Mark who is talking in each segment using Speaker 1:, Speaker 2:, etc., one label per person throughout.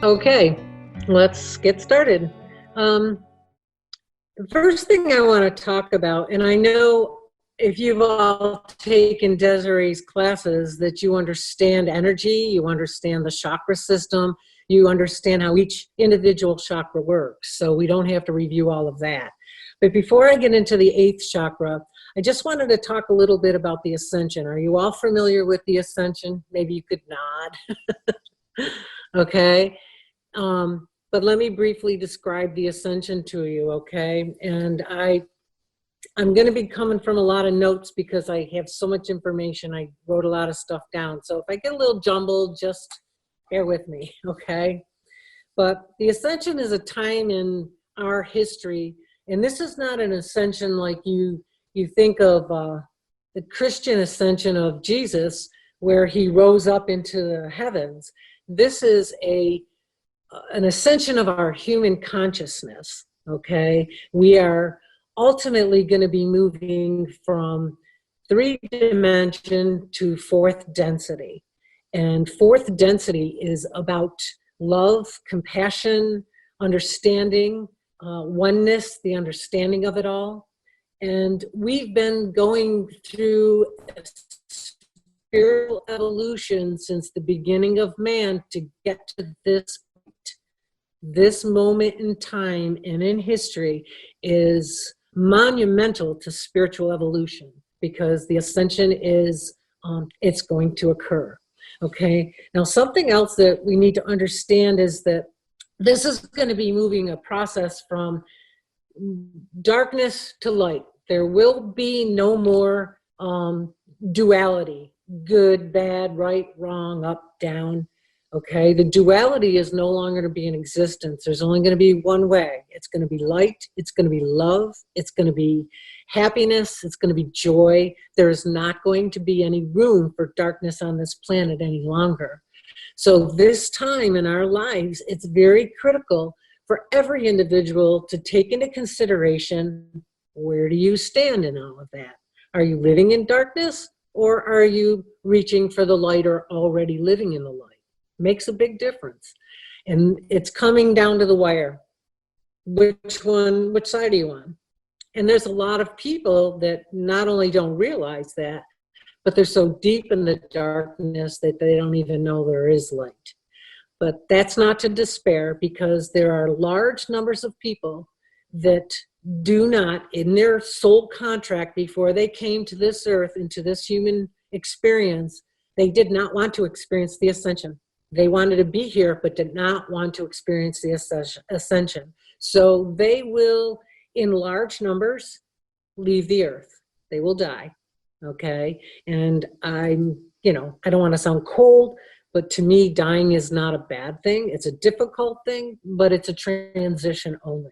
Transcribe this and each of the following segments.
Speaker 1: Okay, let's get started. The first thing I want to talk about, and I know if you've all taken Desiree's classes that you understand energy, you understand the chakra system, you understand how each individual chakra works. So we don't have to review all of that. But before I get into the 8th chakra, I just wanted to talk a little bit about the Ascension. Are you all familiar with the Ascension? Maybe you could nod. Okay. But let me briefly describe the Ascension to you, okay? And I'm going to be coming from a lot of notes because I have so much information. I wrote a lot of stuff down. So if I get a little jumbled, just bear with me, okay? But the Ascension is a time in our history, and this is not an ascension like you think of the Christian ascension of Jesus, where he rose up into the heavens. This is an ascension of our human consciousness, okay? We are ultimately going to be moving from 3-dimension to 4th density. And 4th density is about love, compassion, understanding, oneness, the understanding of it all. And we've been going through a spiritual evolution since the beginning of man to get to this moment in time and in history is monumental to spiritual evolution, because the ascension is, it's going to occur, okay? Now, something else that we need to understand is that this is going to be moving a process from darkness to light. There will be no more duality, good, bad, right, wrong, up, down. Okay, the duality is no longer to be in existence. There's only going to be one way. It's going to be light. It's going to be love. It's going to be happiness. It's going to be joy. There is not going to be any room for darkness on this planet any longer. So this time in our lives, it's very critical for every individual to take into consideration, where do you stand in all of that? Are you living in darkness, or are you reaching for the light, or already living in the light? Makes a big difference. And it's coming down to the wire. Which side are you on? And there's a lot of people that not only don't realize that, but they're so deep in the darkness that they don't even know there is light. But that's not to despair, because there are large numbers of people that do not, in their soul contract before they came to this earth, into this human experience, they did not want to experience the ascension. They wanted to be here, but did not want to experience the ascension. So they will, in large numbers, leave the earth. They will die, okay? And I don't want to sound cold, but to me, dying is not a bad thing. It's a difficult thing, but it's a transition only,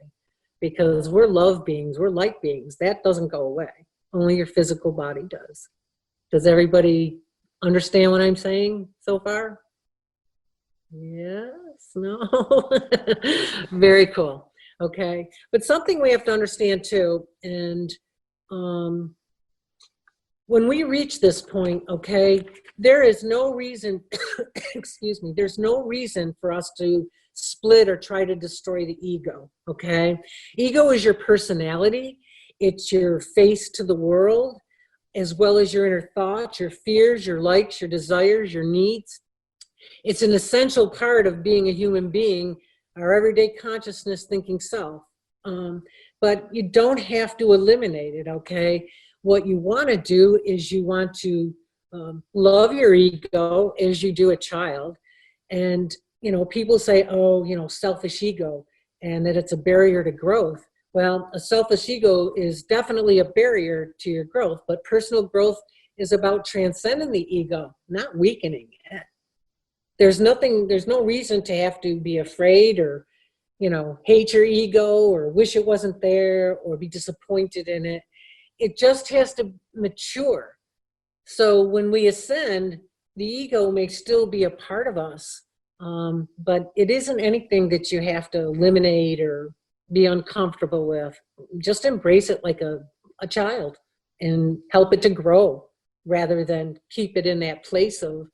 Speaker 1: because we're love beings, we're light beings. That doesn't go away. Only your physical body does. Does everybody understand what I'm saying so far? Yes, no? Very cool. Okay. But something we have to understand too, and when we reach this point, okay, there is no reason, excuse me, there's no reason for us to split or try to destroy the ego, okay? Ego is your personality. It's your face to the world, as well as your inner thoughts, your fears, your likes, your desires, your needs. It's an essential part of being a human being, our everyday consciousness thinking self. But you don't have to eliminate it, okay? What you want to do is you want to love your ego as you do a child. And, people say, oh, selfish ego, and that it's a barrier to growth. Well, a selfish ego is definitely a barrier to your growth, but personal growth is about transcending the ego, not weakening it. There's no reason to have to be afraid or, hate your ego or wish it wasn't there or be disappointed in it. It just has to mature. So when we ascend, the ego may still be a part of us, but it isn't anything that you have to eliminate or be uncomfortable with. Just embrace it like a child and help it to grow, rather than keep it in that place of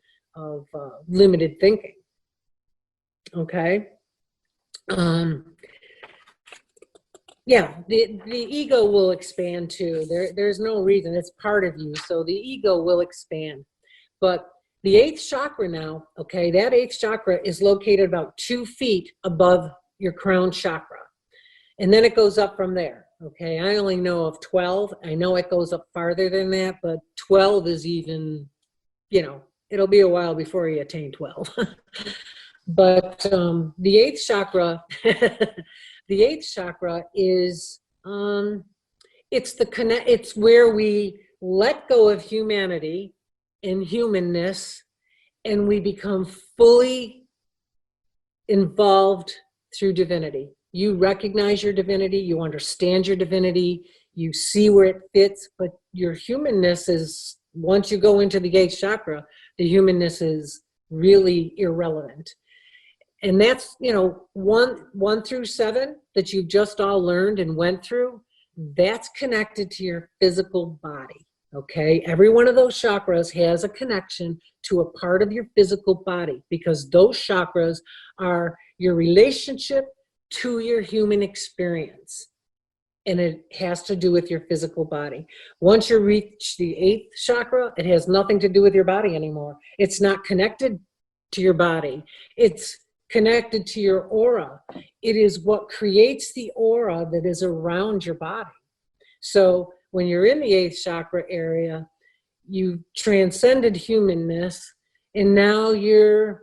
Speaker 1: limited thinking. Okay. Yeah, the ego will expand too. There's no reason. It's part of you. So the ego will expand. But the eighth chakra now, okay, that eighth chakra is located about 2 feet above your crown chakra. And then it goes up from there. Okay, I only know of 12. I know it goes up farther than that, but 12 is even, you know, it'll be a while before you attain 12. But the eighth chakra, the eighth chakra is it's where we let go of humanity and humanness, and we become fully involved through divinity. You recognize your divinity, you understand your divinity, you see where it fits, but your humanness is, once you go into the eighth chakra, the humanness is really irrelevant. And that's, you know, 1 through 7 that you've just all learned and went through, that's connected to your physical body, okay? Every one of those chakras has a connection to a part of your physical body, because those chakras are your relationship to your human experience. And it has to do with your physical body. Once you reach the eighth chakra, it has nothing to do with your body anymore. It's not connected to your body. It's connected to your aura. It is what creates the aura that is around your body. So when you're in the eighth chakra area, you transcended humanness, and now you're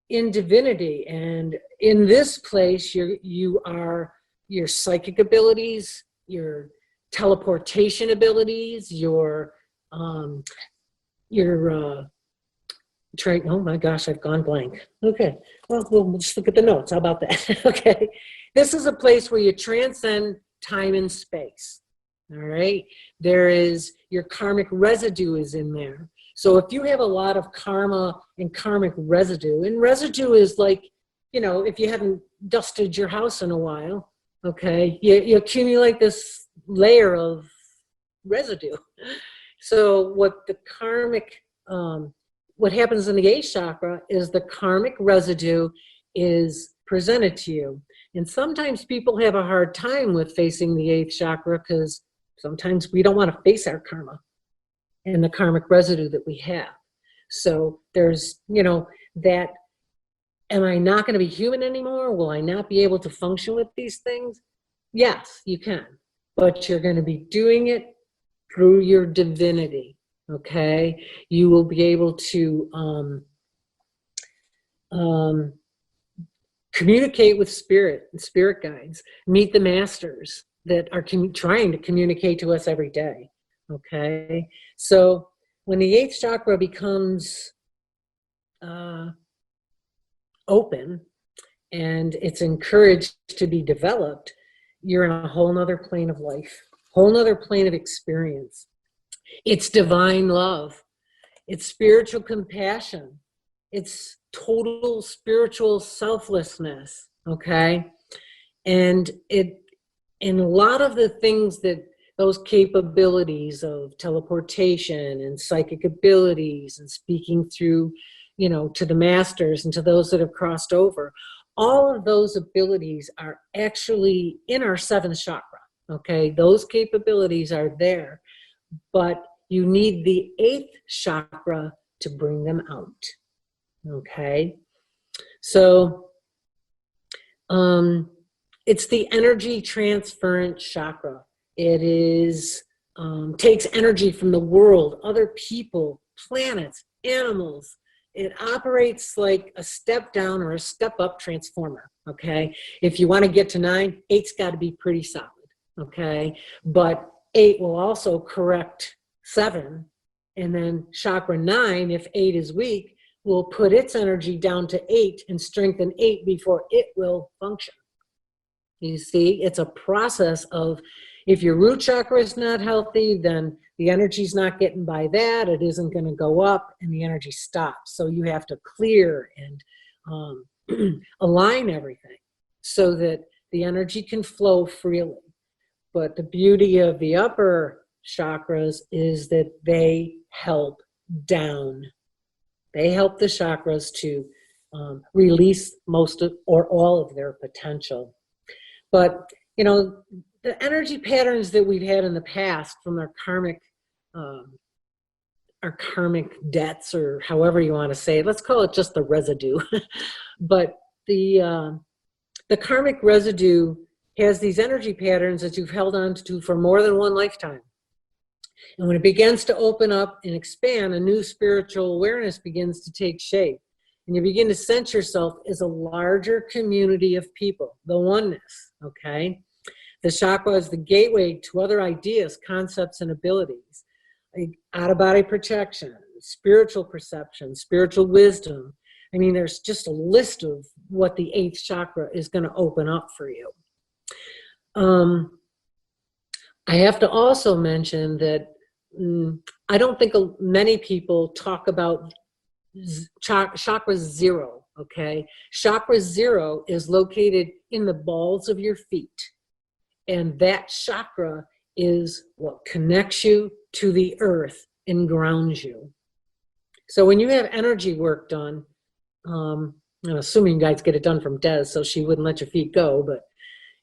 Speaker 1: in divinity. And in this place, you are your psychic abilities, your teleportation abilities, your oh my gosh, I've gone blank. Okay, well, we'll just look at the notes. How about that? Okay, this is a place where you transcend time and space. All right, there is your karmic residue is in there. So if you have a lot of karma and karmic residue, and residue is like, you know, if you haven't dusted your house in a while, okay, you accumulate this layer of residue. So what the karmic, what happens in the eighth chakra is the karmic residue is presented to you. And sometimes people have a hard time with facing the eighth chakra because sometimes we don't want to face our karma and the karmic residue that we have. So there's, you know, that, am I not going to be human anymore? Will I not be able to function with these things? Yes, you can, but you're going to be doing it through your divinity. Okay, you will be able to communicate with spirit and spirit guides, meet the masters that are trying to communicate to us every day. Okay, so when the eighth chakra becomes open and it's encouraged to be developed, you're in a whole nother plane of life, whole nother plane of experience. It's divine love. It's spiritual compassion. It's total spiritual selflessness, okay? And a lot of the things that those capabilities of teleportation and psychic abilities and speaking through, you know, to the masters and to those that have crossed over, all of those abilities are actually in our seventh chakra, okay? Those capabilities are there, but you need the eighth chakra to bring them out, okay? So it's the energy transference chakra. It is takes energy from the world, other people, planets, animals. It operates like a step down or a step up transformer, okay? If you want to get to 9, 8's got to be pretty solid, okay? But 8 will also correct 7, and then chakra 9, if 8 is weak, will put its energy down to 8 and strengthen 8 before it will function. You see, it's a process of, if your root chakra is not healthy, then the energy's not getting by that, it isn't going to go up, and the energy stops. So you have to clear and align everything so that the energy can flow freely. But the beauty of the upper chakras is that they help down. They help the chakras to release most of or all of their potential. But, you know, the energy patterns that we've had in the past from our karmic debts, or however you want to say it, let's call it just the residue. But the karmic residue has these energy patterns that you've held on to for more than one lifetime. And when it begins to open up and expand, a new spiritual awareness begins to take shape. And you begin to sense yourself as a larger community of people, the oneness, okay? The chakra is the gateway to other ideas, concepts, and abilities. Like out-of-body protection, spiritual perception, spiritual wisdom. I mean, there's just a list of what the 8th chakra is going to open up for you. I have to also mention that I don't think many people talk about Chakras Zero, okay? Chakra Zero is located in the balls of your feet. And that chakra is what connects you to the earth and grounds you. So when you have energy work done, I'm assuming you guys get it done from Des, so she wouldn't let your feet go, but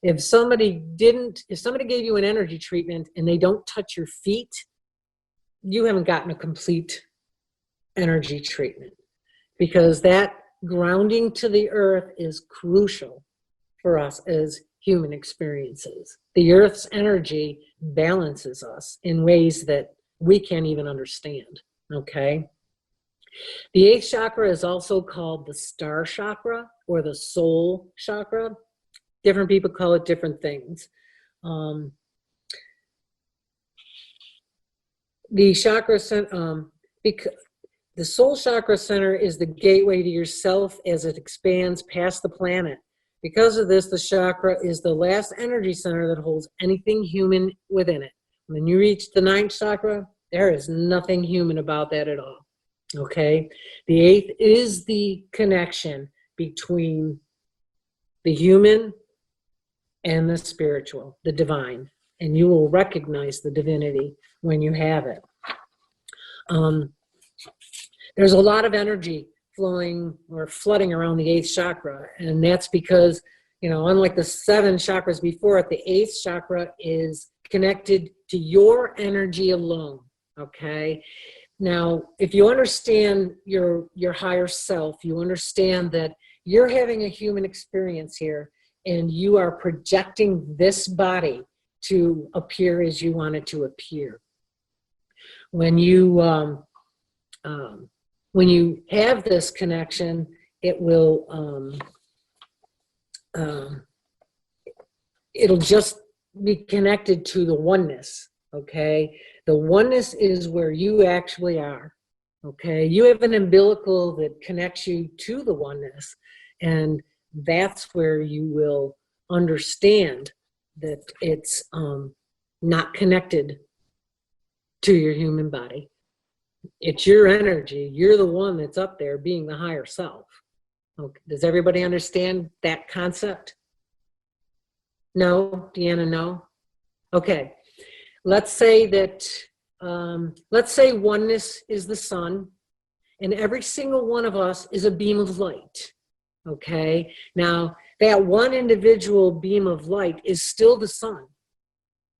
Speaker 1: if somebody gave you an energy treatment and they don't touch your feet, you haven't gotten a complete energy treatment, because that grounding to the earth is crucial for us as human experiences. The earth's energy balances us in ways that we can't even understand, okay? The 8th chakra is also called the star chakra or the soul chakra. Different people call it different things. The chakra center, the soul chakra center is the gateway to yourself as it expands past the planet. Because of this, the chakra is the last energy center that holds anything human within it. When you reach the 9th chakra, there is nothing human about that at all. Okay? The 8th is the connection between the human and the spiritual, the divine. And you will recognize the divinity when you have it. There's a lot of energy flowing or flooding around the 8th chakra, and that's because, you know, unlike the 7 chakras before it, the 8th chakra is connected to your energy alone, okay? Now, if you understand your higher self, you understand that you're having a human experience here, and you are projecting this body to appear as you want it to appear. When you have this connection, it will it'll just be connected to the oneness, okay? The oneness is where you actually are, okay? You have an umbilical that connects you to the oneness, and that's where you will understand that it's not connected to your human body. It's your energy. You're the one that's up there being the higher self. Okay. Does everybody understand that concept? No? Deanna, no? Okay. Let's say that, let's say oneness is the sun, and every single one of us is a beam of light. Okay? Now, that one individual beam of light is still the sun.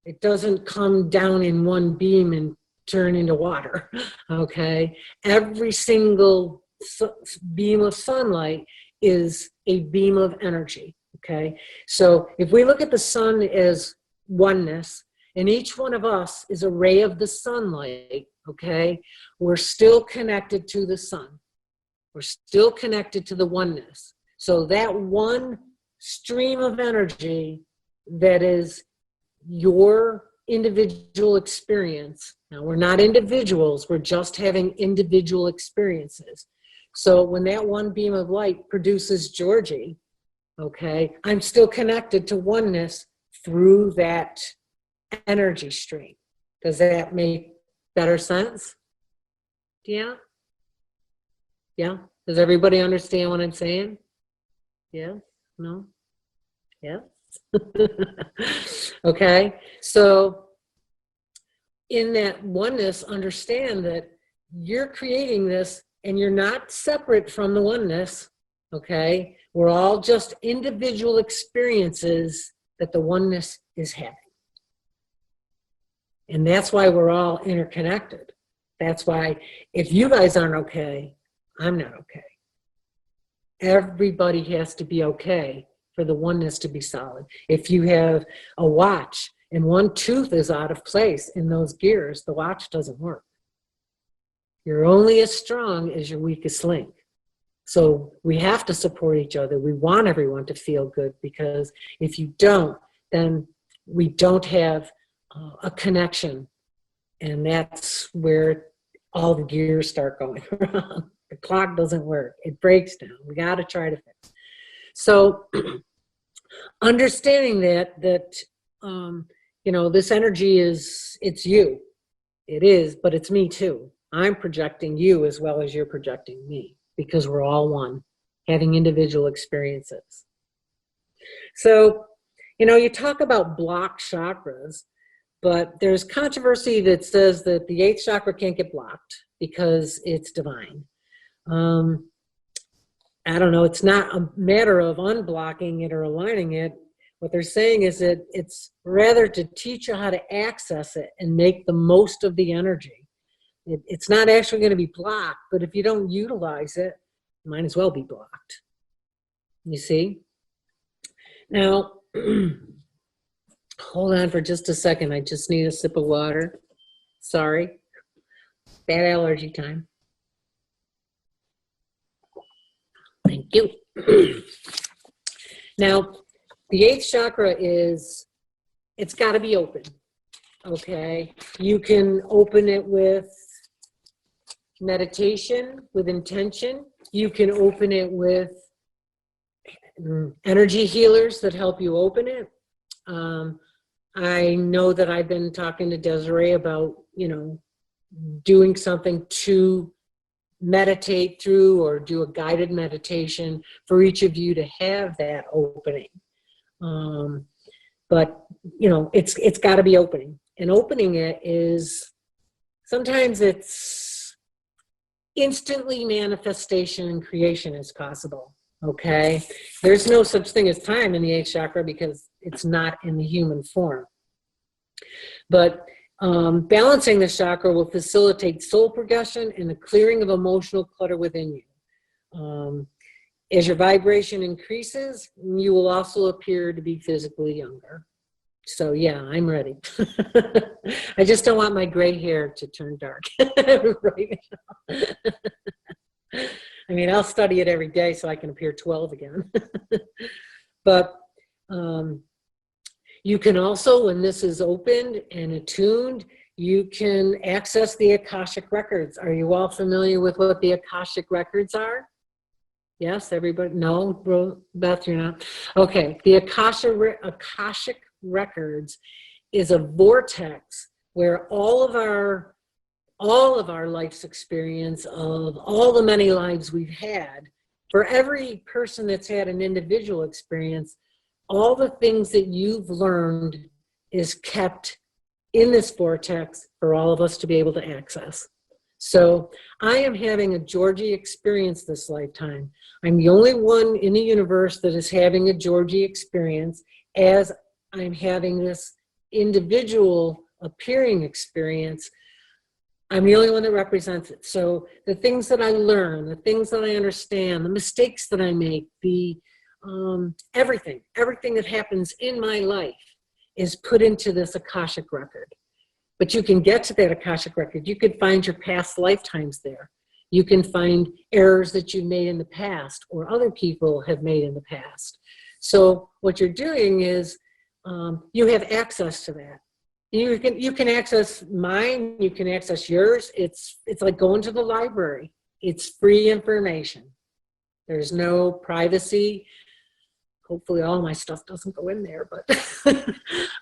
Speaker 1: It doesn't come down in one beam and turn into water, okay? Every single beam of sunlight is a beam of energy, okay? So if we look at the sun as oneness, and each one of us is a ray of the sunlight, okay? We're still connected to the sun. We're still connected to the oneness. So that one stream of energy that is your individual experience. Now, we're not individuals, we're just having individual experiences. So when that one beam of light produces Georgie, okay, I'm still connected to oneness through that energy stream. Does that make better sense? Yeah? Yeah? Does everybody understand what I'm saying? Yeah? No? Yeah? Okay, so in that oneness, understand that you're creating this and you're not separate from the oneness, okay? We're all just individual experiences that the oneness is having. And that's why we're all interconnected. That's why if you guys aren't okay, I'm not okay. Everybody has to be okay for the oneness to be solid. If you have a watch and one tooth is out of place in those gears, the watch doesn't work. You're only as strong as your weakest link. So we have to support each other. We want everyone to feel good, because if you don't, then we don't have a connection. And that's where all the gears start going wrong. The clock doesn't work. It breaks down. We got to try to fix it. So understanding that you know, this energy is, it's you. It is, but it's me too. I'm projecting you as well as you're projecting me, because we're all one, having individual experiences. So, you know, you talk about blocked chakras, but there's controversy that says that the 8th chakra can't get blocked because it's divine. I don't know, it's not a matter of unblocking it or aligning it. What they're saying is that it's rather to teach you how to access it and make the most of the energy. It's not actually going to be blocked, but if you don't utilize it, it might as well be blocked. You see? Now, hold on for just a second. I just need a sip of water. Sorry. Bad allergy time. Thank you. Now, the 8th chakra is, it's got to be open, okay? You can open it with meditation, with intention. You can open it with energy healers that help you open it. I know that I've been talking to Desiree about, you know, doing something to meditate through or do a guided meditation for each of you to have that opening. But, you know, it's got to be opening. And opening it is, sometimes it's instantly manifestation and creation is possible, okay? There's no such thing as time in the 8th chakra because it's not in the human form. But balancing the chakra will facilitate soul progression and the clearing of emotional clutter within you. As your vibration increases, you will also appear to be physically younger. So yeah, I'm ready. I just don't want my gray hair to turn dark right now. I mean, I'll study it every day so I can appear 12 again. But you can also, when this is opened and attuned, you can access the Akashic Records. Are you all familiar with what the Akashic Records are? Yes, everybody? No, Beth, you're not? Okay, the Akashic Records is a vortex where all of our life's experience of all the many lives we've had, for every person that's had an individual experience, all the things that you've learned is kept in this vortex for all of us to be able to access. So I am having a Georgie experience this lifetime. I'm the only one in the universe that is having a Georgie experience, as I'm having this individual appearing experience. I'm the only one that represents it. So the things that I learn, the things that I understand, the mistakes that I make, the everything that happens in my life is put into this Akashic record. But you can get to that Akashic record. You could find your past lifetimes there. You can find errors that you made in the past or other people have made in the past. So what you're doing is you have access to that. You can access mine, you can access yours. It's like going to the library. It's free information. There's no privacy. Hopefully all my stuff doesn't go in there, but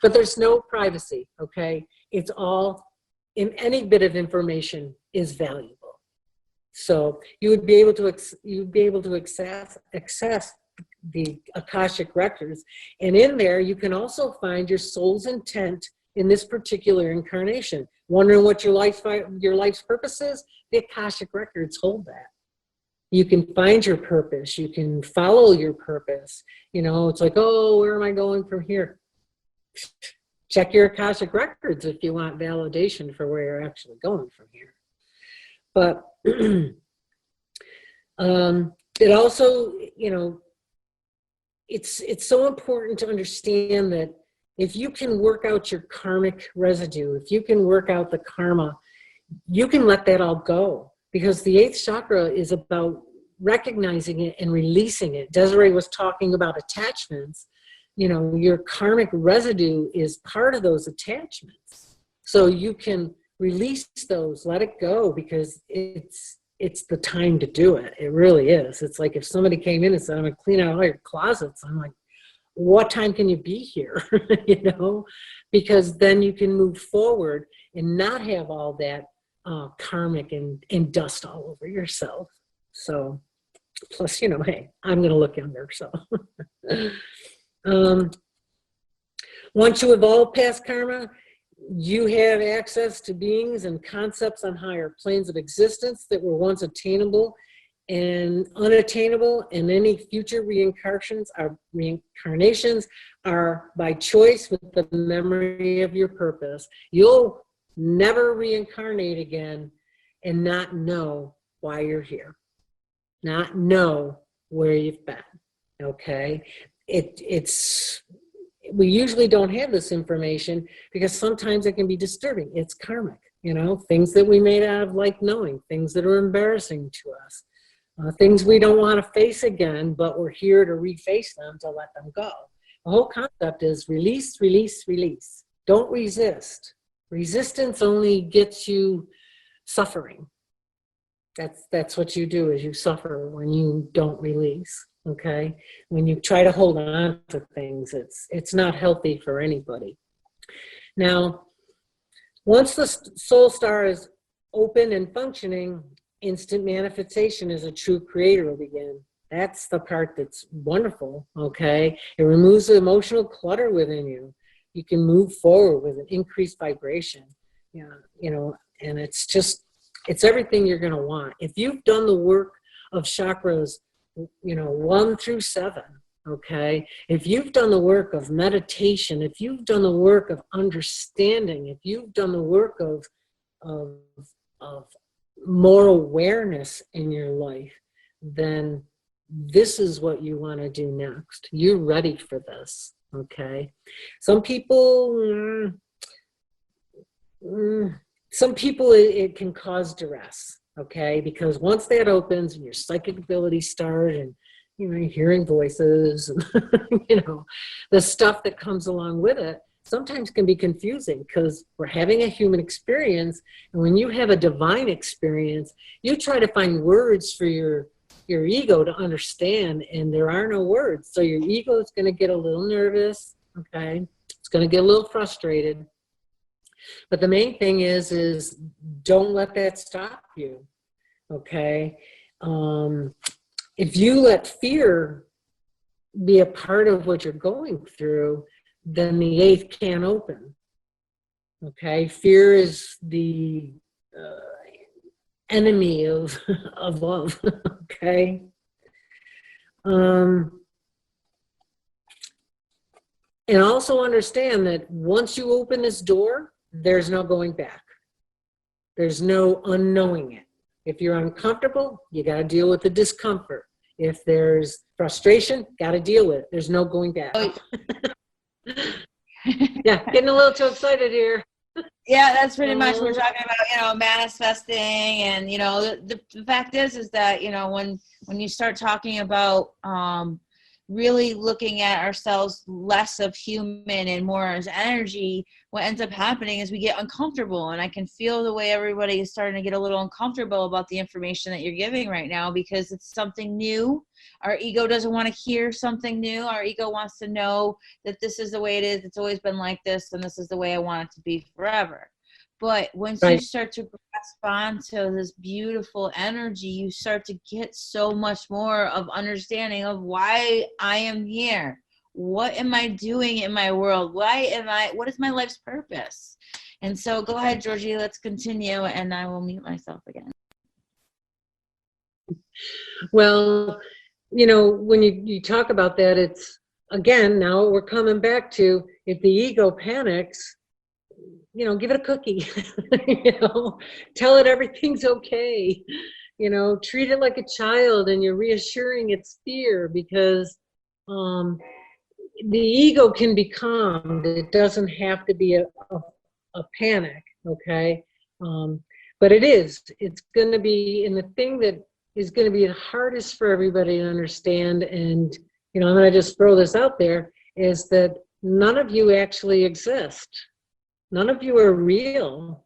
Speaker 1: but there's no privacy, okay? It's all, in any bit of information is valuable. So you would be able to access the Akashic Records, and in there you can also find your soul's intent in this particular incarnation. Wondering what your life's purpose is? The Akashic Records hold that. You can find your purpose. You can follow your purpose. You know, it's like, oh, where am I going from here? Check your Akashic Records if you want validation for where you're actually going from here. But it also, you know, it's so important to understand that if you can work out your karmic residue, if you can work out the karma, you can let that all go, because the 8th chakra is about recognizing it and releasing it. Desiree was talking about attachments. You know, your karmic residue is part of those attachments. So you can release those, let it go, because it's the time to do it. It really is. It's like if somebody came in and said, I'm going to clean out all your closets. I'm like, what time can you be here? You know, because then you can move forward and not have all that karmic and dust all over yourself. So, plus, you know, hey, I'm going to look younger. So, once you evolve past karma, you have access to beings and concepts on higher planes of existence that were once attainable and unattainable, and any future reincarnations are by choice with the memory of your purpose. You'll never reincarnate again and not know why you're here, not know where you've been. Okay, we usually don't have this information because sometimes it can be disturbing. It's karmic, you know, things that we may not have liked knowing, things that are embarrassing to us, things we don't want to face again, but we're here to reface them, to let them go. The whole concept is release, release, release. Don't resist. Resistance only gets you suffering. That's what you do, is you suffer when you don't release. Okay, when you try to hold on to things, it's not healthy for anybody. Now, once the soul star is open and functioning, instant manifestation as a true creator will begin. That's the part that's wonderful. Okay, it removes the emotional clutter within you. You can move forward with an increased vibration. Yeah, you know, and it's everything you're going to want. If you've done the work of chakras, you know, 1 through 7, okay? If you've done the work of meditation, if you've done the work of understanding, if you've done the work of more awareness in your life, then this is what you want to do next. You're ready for this, okay? Some people, it can cause duress. Okay, because once that opens and your psychic abilities start, and you know, you're hearing voices, and you know, the stuff that comes along with it sometimes can be confusing, because we're having a human experience, and when you have a divine experience, you try to find words for your ego to understand, and there are no words. So your ego is going to get a little nervous. Okay, it's going to get a little frustrated. But the main thing is don't let that stop you, okay? If you let fear be a part of what you're going through, then the 8th can't open, okay? Fear is the enemy of love, okay? And also understand that once you open this door, there's no going back. There's no unknowing it. If you're uncomfortable, you got to deal with the discomfort. If there's frustration, got to deal with it. There's no going back. Yeah, getting a little too excited here.
Speaker 2: Yeah, that's pretty much what we're talking about, you know, manifesting. And, you know, the fact is that, you know, when you start talking about really looking at ourselves less of human and more as energy, what ends up happening is we get uncomfortable. And I can feel the way everybody is starting to get a little uncomfortable about the information that you're giving right now, because it's something new. Our ego doesn't want to hear something new. Our ego wants to know that this is the way it is. It's always been like this, and this is the way I want it to be forever. But once you start to grasp onto this beautiful energy, you start to get so much more of understanding of why I am here. What am I doing in my world? What is my life's purpose? And so go ahead, Georgie, let's continue, and I will mute myself again.
Speaker 1: Well, you know, when you talk about that, it's, again, now we're coming back to, if the ego panics, you know, give it a cookie. You know, tell it everything's okay. You know, treat it like a child, and you're reassuring its fear, because the ego can be calmed. It doesn't have to be a panic, okay? But it's going to be, and the thing that is going to be the hardest for everybody to understand, and, you know, I'm going to just throw this out there, is that none of you actually exist. None of you are real,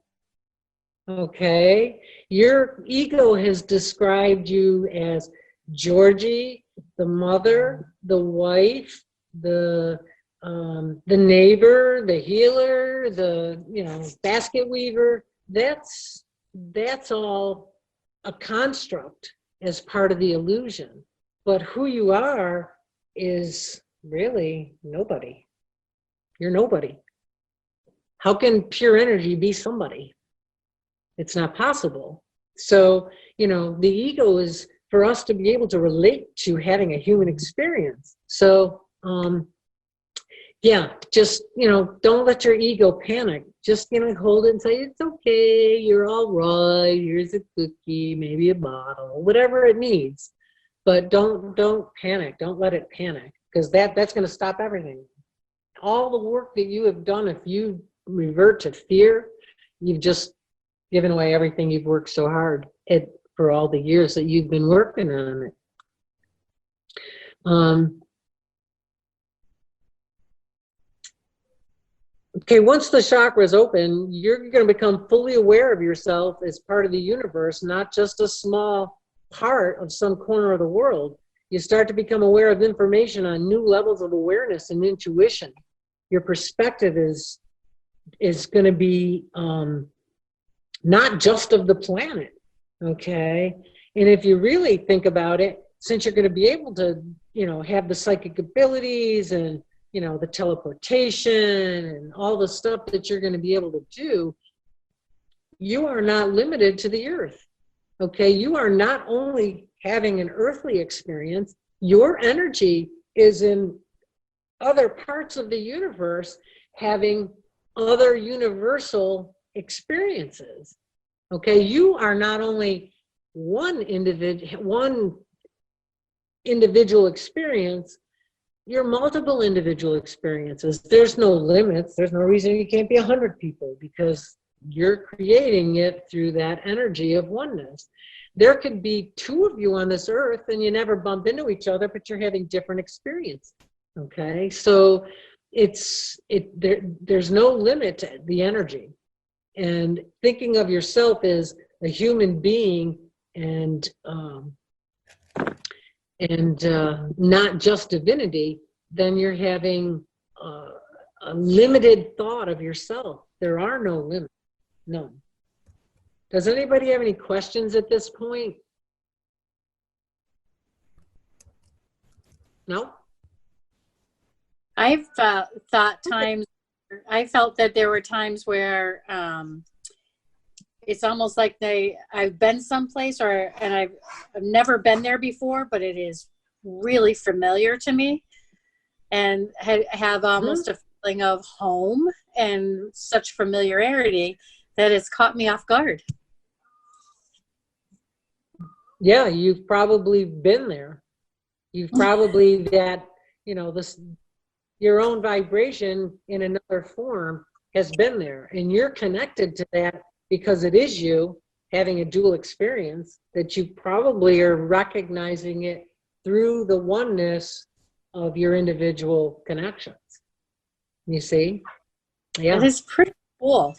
Speaker 1: okay? Your ego has described you as Georgie, the mother, the wife, the neighbor, the healer, the, you know, basket weaver. That's all a construct as part of the illusion. But who you are is really nobody. You're nobody. How can pure energy be somebody? It's not possible. So, you know, the ego is for us to be able to relate to having a human experience. So, yeah, just, you know, don't let your ego panic. Just, you know, hold it and say, it's okay, you're all right, here's a cookie, maybe a bottle, whatever it needs. But don't panic. Don't let it panic, because that's going to stop everything. All the work that you have done, if you revert to fear, you've just given away everything you've worked so hard at for all the years that you've been working on it. Okay, once the chakras open, you're going to become fully aware of yourself as part of the universe, not just a small part of some corner of the world. You start to become aware of information on new levels of awareness and intuition. Your perspective is going to be not just of the planet, okay? And if you really think about it, since you're going to be able to, you know, have the psychic abilities and, you know, the teleportation and all the stuff that you're going to be able to do, you are not limited to the earth, okay? You are not only having an earthly experience, your energy is in other parts of the universe having other universal experiences, okay? You are not only one individual experience, you're multiple individual experiences. There's no limits. There's no reason you can't be 100 people, because you're creating it through that energy of oneness. There could be 2 of you on this earth and you never bump into each other, but you're having different experiences, okay? So there's no limit to the energy. And thinking of yourself as a human being and not just divinity, then you're having a limited thought of yourself. There are no limits, none. Does anybody have any questions at this point? No?
Speaker 3: I've thought times, I felt that there were times where it's almost like I've been someplace and I've never been there before, but it is really familiar to me, and have almost a feeling of home and such familiarity that it's caught me off guard.
Speaker 1: Yeah, you've probably been there. You've probably you know, your own vibration in another form has been there, and you're connected to that because it is you having a dual experience, that you probably are recognizing it through the oneness of your individual connections. You see? Yeah.
Speaker 3: It is pretty cool.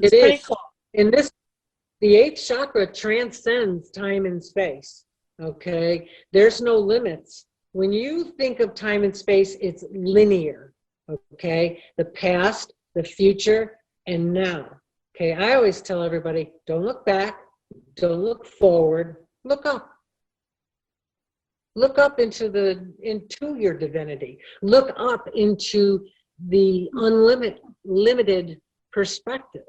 Speaker 1: It is pretty cool. And the 8th chakra transcends time and space, okay? There's no limits. When you think of time and space, it's linear, okay? The past, the future, and now. Okay, I always tell everybody, don't look back, don't look forward, look up. Look up into your divinity. Look up into the unlimited perspective,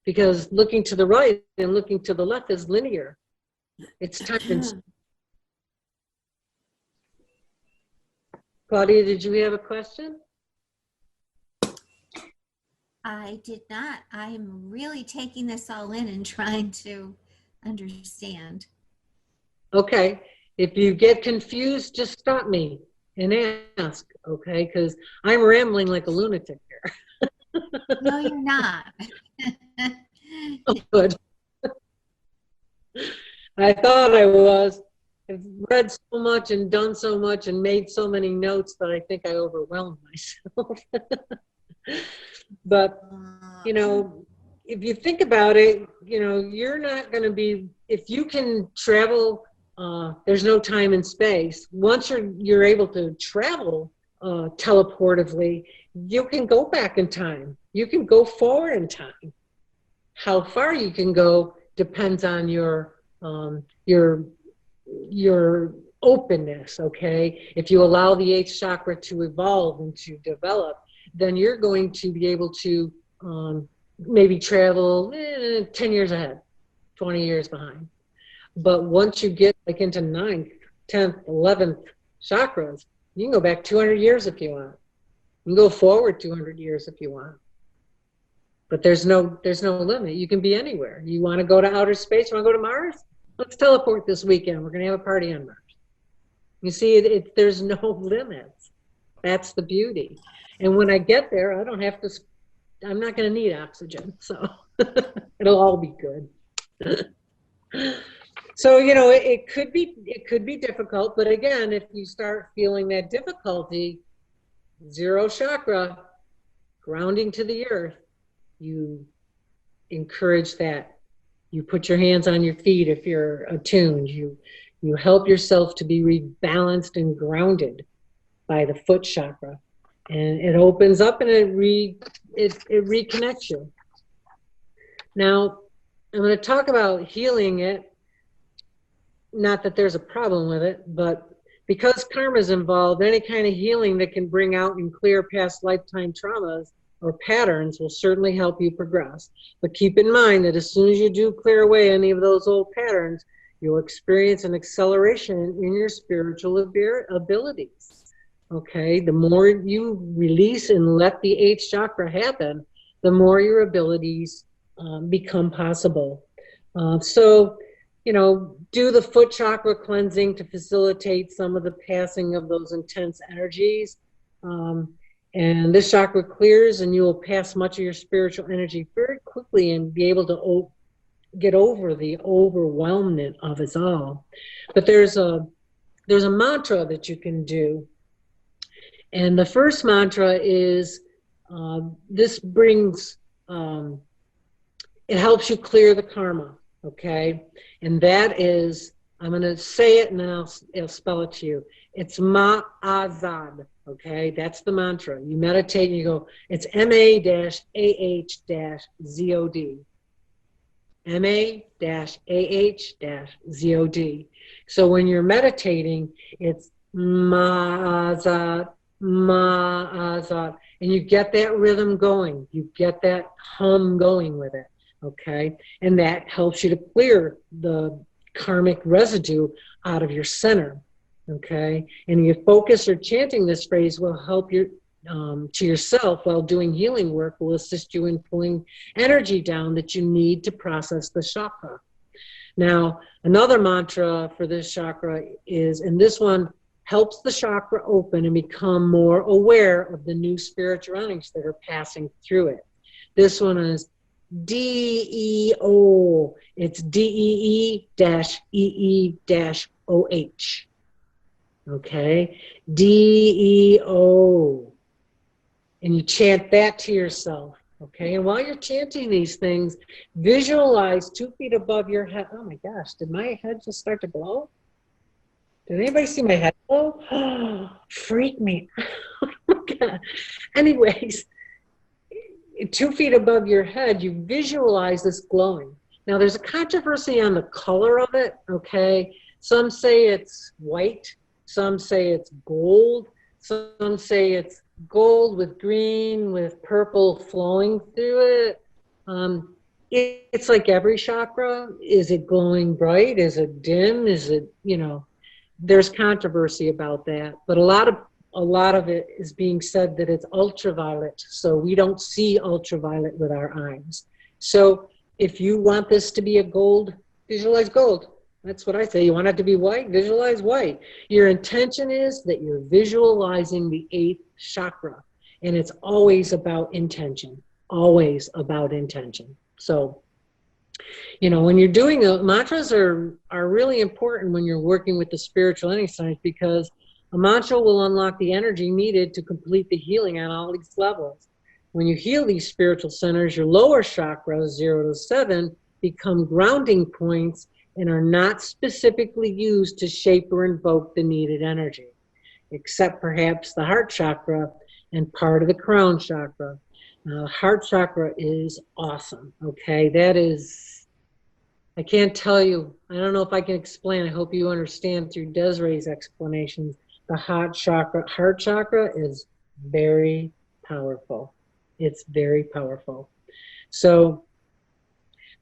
Speaker 1: because looking to the right and looking to the left is linear. It's time and Claudia, did you have a question?
Speaker 4: I did not. I'm really taking this all in and trying to understand.
Speaker 1: Okay. If you get confused, just stop me and ask, okay? Because I'm rambling like a lunatic here.
Speaker 4: No, you're not.
Speaker 1: Oh, good. I thought I was. I've read so much and done so much and made so many notes that I think I overwhelmed myself. But, you know, if you think about it, you know, you're not going to be, if you can travel, there's no time and space. Once you're able to travel teleportively, you can go back in time. You can go forward in time. How far you can go depends on your openness, okay? If you allow the eighth chakra to evolve and to develop, then you're going to be able to maybe travel 10 years ahead, 20 years behind. But once you get like into 9th, 10th, 11th chakras, you can go back 200 years if you want. You can go forward 200 years if you want. But there's no limit. You can be anywhere. You want to go to outer space? You want to go to Mars? Let's teleport this weekend. We're going to have a party on Mars. You see, there's no limits. That's the beauty. And when I get there, I don't have to, I'm not going to need oxygen. So it'll all be good. So, you know, it could be difficult. But again, if you start feeling that difficulty, zero chakra, grounding to the earth, you encourage that. You put your hands on your feet if you're attuned. You help yourself to be rebalanced and grounded by the foot chakra, and it opens up and it reconnects you. Now, I'm going to talk about healing it. Not that there's a problem with it, but because karma is involved, any kind of healing that can bring out and clear past lifetime traumas or patterns will certainly help you progress. But keep in mind that as soon as you do clear away any of those old patterns, you'll experience an acceleration in your spiritual abilities. Okay, the more you release and let the eighth chakra happen, the more your abilities become possible. So, you know, do the foot chakra cleansing to facilitate some of the passing of those intense energies. And this chakra clears and you will pass much of your spiritual energy very quickly and be able to get over the overwhelmment of it all. But there's a mantra that you can do. And the first mantra is, this brings, it helps you clear the karma, okay? And that is, I'm going to say it and then I'll spell it to you. It's Ma'azad, okay? That's the mantra. You meditate and you go, it's MA-AH-ZOD. MA-AH-ZOD. So when you're meditating, it's Ma'azad, Ma'azad. And you get that rhythm going. You get that hum going with it, okay? And that helps you to clear the karmic residue out of your center, okay? And your focus or chanting this phrase will help you to yourself while doing healing work, will assist you in pulling energy down that you need to process the chakra. Now, another mantra for this chakra is, and this one helps the chakra open and become more aware of the new spiritual energies that are passing through it. This one is DEO. It's DEE-EE-OH. Okay? DEO. And you chant that to yourself. Okay? And while you're chanting these things, visualize 2 feet above your head. Oh my gosh, did my head just start to glow? Did anybody see my head glow? Oh, freak me. Oh my God. Anyways, 2 feet above your head, you visualize this glowing. Now, there's a controversy on the color of it, okay? Some say it's white. Some say it's gold. Some say it's gold with green, with purple flowing through it. it's like every chakra. Is it glowing bright? Is it dim? Is it, you know, there's controversy about that, but a lot of it is being said that it's ultraviolet, so we don't see ultraviolet with our eyes. So if you want this to be a gold, visualize gold. That's what I say. You want it to be white, visualize white. Your intention is that you're visualizing the 8th chakra, and it's always about intention, always about intention. So, you know, when you're doing mantras are really important when you're working with the spiritual energy centers, because a mantra will unlock the energy needed to complete the healing on all these levels. When you heal these spiritual centers, your lower chakras, 0 to 7, become grounding points and are not specifically used to shape or invoke the needed energy, except perhaps the heart chakra and part of the crown chakra. Now, heart chakra is awesome, okay? That is, I can't tell you, I don't know if I can explain, I hope you understand through Desiree's explanations. The heart chakra is very powerful. It's very powerful. So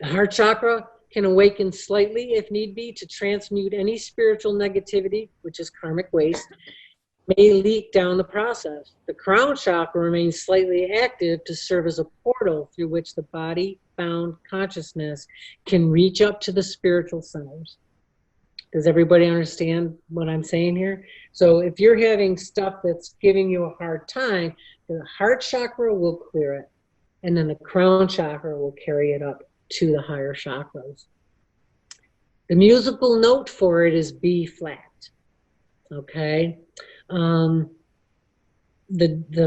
Speaker 1: the heart chakra can awaken slightly if need be to transmute any spiritual negativity, which is karmic waste, may leak down the process. The crown chakra remains slightly active to serve as a portal through which the body-bound consciousness can reach up to the spiritual centers. Does everybody understand what I'm saying here? So if you're having stuff that's giving you a hard time, the heart chakra will clear it, and then the crown chakra will carry it up to the higher chakras. The musical note for it is B flat, okay? The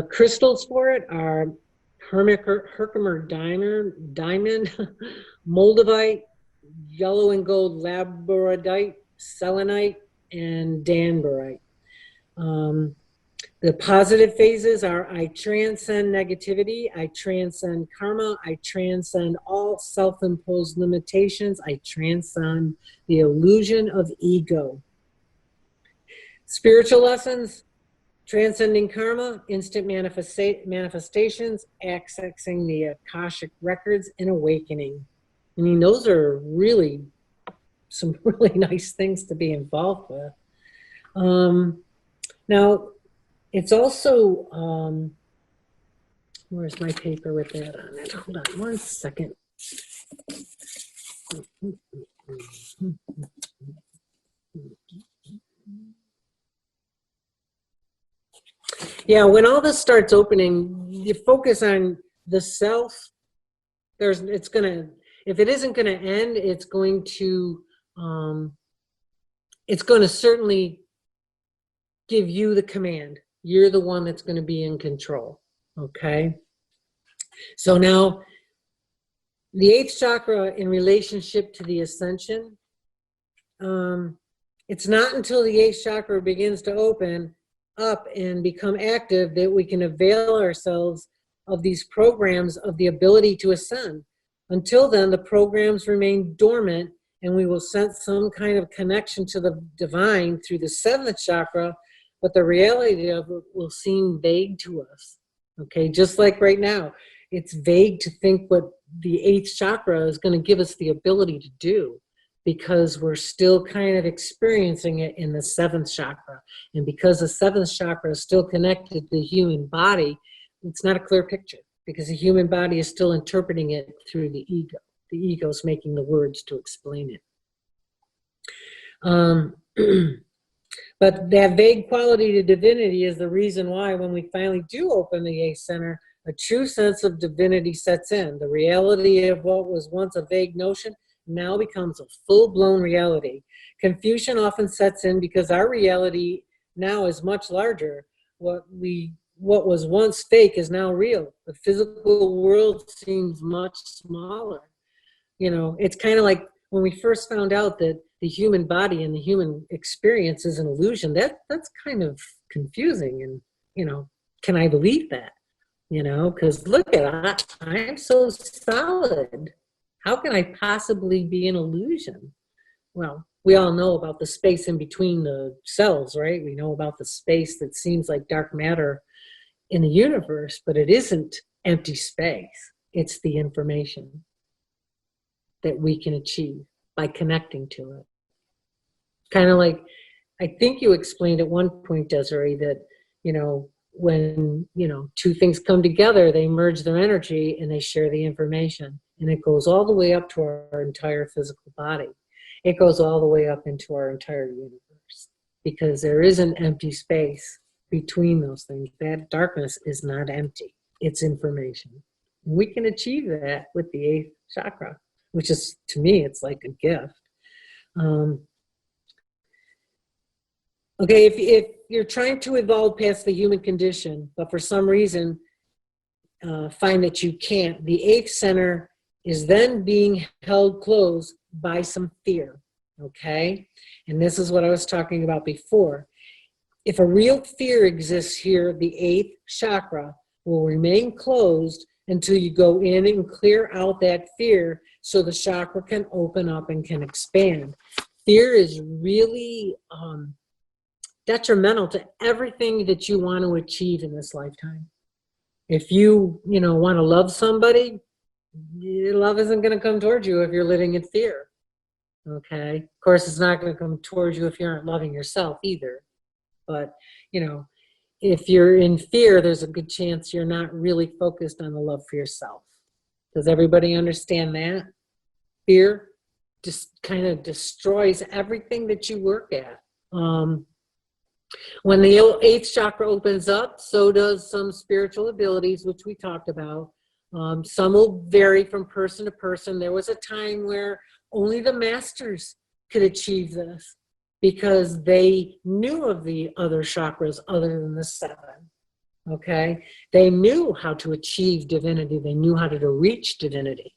Speaker 1: crystals for it are Herkimer diamond, moldavite, yellow and gold labradorite, selenite, and danburite. The positive phases are I transcend negativity, I transcend karma, I transcend all self-imposed limitations, I transcend the illusion of ego. Spiritual lessons, transcending karma, instant manifestations, accessing the Akashic Records, and awakening. I mean, those are really some really nice things to be involved with. Now, it's also, where's my paper with that on it? Hold on one second. Yeah, when all this starts opening, you focus on the self. If it isn't gonna end, it's going to certainly give you the command. You're the one that's gonna be in control, okay? So now, the 8th chakra in relationship to the Ascension, it's not until the 8th chakra begins to open up and become active that we can avail ourselves of these programs of the ability to ascend. Until then, the programs remain dormant, and we will sense some kind of connection to the divine through the 7th chakra, but the reality of it will seem vague to us. Okay, just like right now, it's vague to think what the 8th chakra is going to give us the ability to do, because we're still kind of experiencing it in the 7th chakra. And because the 7th chakra is still connected to the human body, it's not a clear picture, because the human body is still interpreting it through the ego. The ego's making the words to explain it. But that vague quality to divinity is the reason why when we finally do open the 8th center, a true sense of divinity sets in. The reality of what was once a vague notion now becomes a full-blown reality. Confusion often sets in because our reality now is much larger. What was once fake is now real. The physical world seems much smaller. You know, it's kind of like when we first found out that the human body and the human experience is an illusion. That's kind of confusing. And, you know, can I believe that? You know, because look at I'm so solid. How can I possibly be an illusion? Well, we all know about the space in between the cells, right? We know about the space that seems like dark matter in the universe, but it isn't empty space. It's the information. that we can achieve by connecting to it. Kind of like, I think you explained at one point, Desiree, that, when, two things come together, they merge their energy and they share the information. And it goes all the way up to our entire physical body. It goes all the way up into our entire universe, because there is an empty space between those things. That darkness is not empty. It's information. And we can achieve that with the 8th chakra, which is, to me, it's like a gift. Okay, if you're trying to evolve past the human condition, but for some reason find that you can't, the 8th center is then being held closed by some fear, okay? And this is what I was talking about before. If a real fear exists here, the 8th chakra will remain closed until you go in and clear out that fear so the chakra can open up and can expand. Fear is really detrimental to everything that you want to achieve in this lifetime. If you, want to love somebody, love isn't going to come towards you if you're living in fear. Okay? Of course, it's not going to come towards you if you aren't loving yourself either. But, if you're in fear, there's a good chance you're not really focused on the love for yourself. Does everybody understand that? Fear just kind of destroys everything that you work at. When the 8th chakra opens up, so does some spiritual abilities, which we talked about. Some will vary from person to person. There was a time where only the masters could achieve this because they knew of the other chakras other than the 7. Okay? They knew how to achieve divinity. They knew how to reach divinity.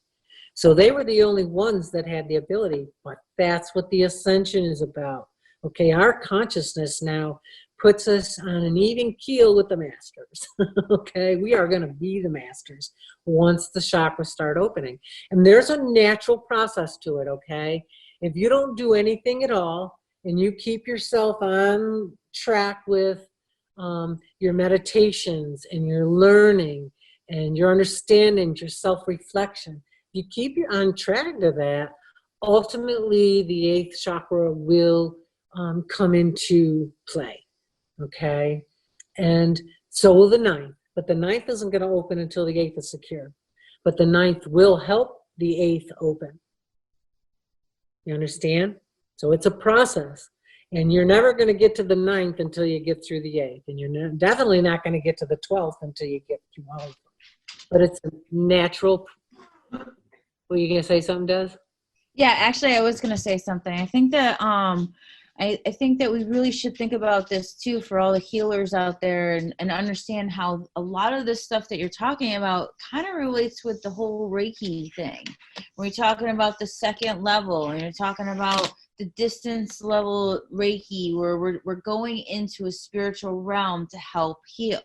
Speaker 1: So they were the only ones that had the ability, but that's what the Ascension is about. Okay, our consciousness now puts us on an even keel with the masters. Okay, we are going to be the masters once the chakras start opening. And there's a natural process to it, okay? If you don't do anything at all and you keep yourself on track with your meditations and your learning and your understanding, your self-reflection, if you keep on track to that, ultimately the 8th chakra will come into play, okay? And so will the 9th, but the 9th isn't going to open until the 8th is secure. But the 9th will help the 8th open. You understand? So it's a process. And you're never going to get to the 9th until you get through the 8th. And you're definitely not going to get to the 12th until you get through all of them. But it's a natural. Were you going to say something, Des?
Speaker 2: Yeah, actually, I was going to say something. I think that I think that we really should think about this too for all the healers out there and understand how a lot of this stuff that you're talking about kind of relates with the whole Reiki thing. We're talking about the 2nd level, and you're talking about the distance level Reiki, where we're going into a spiritual realm to help heal.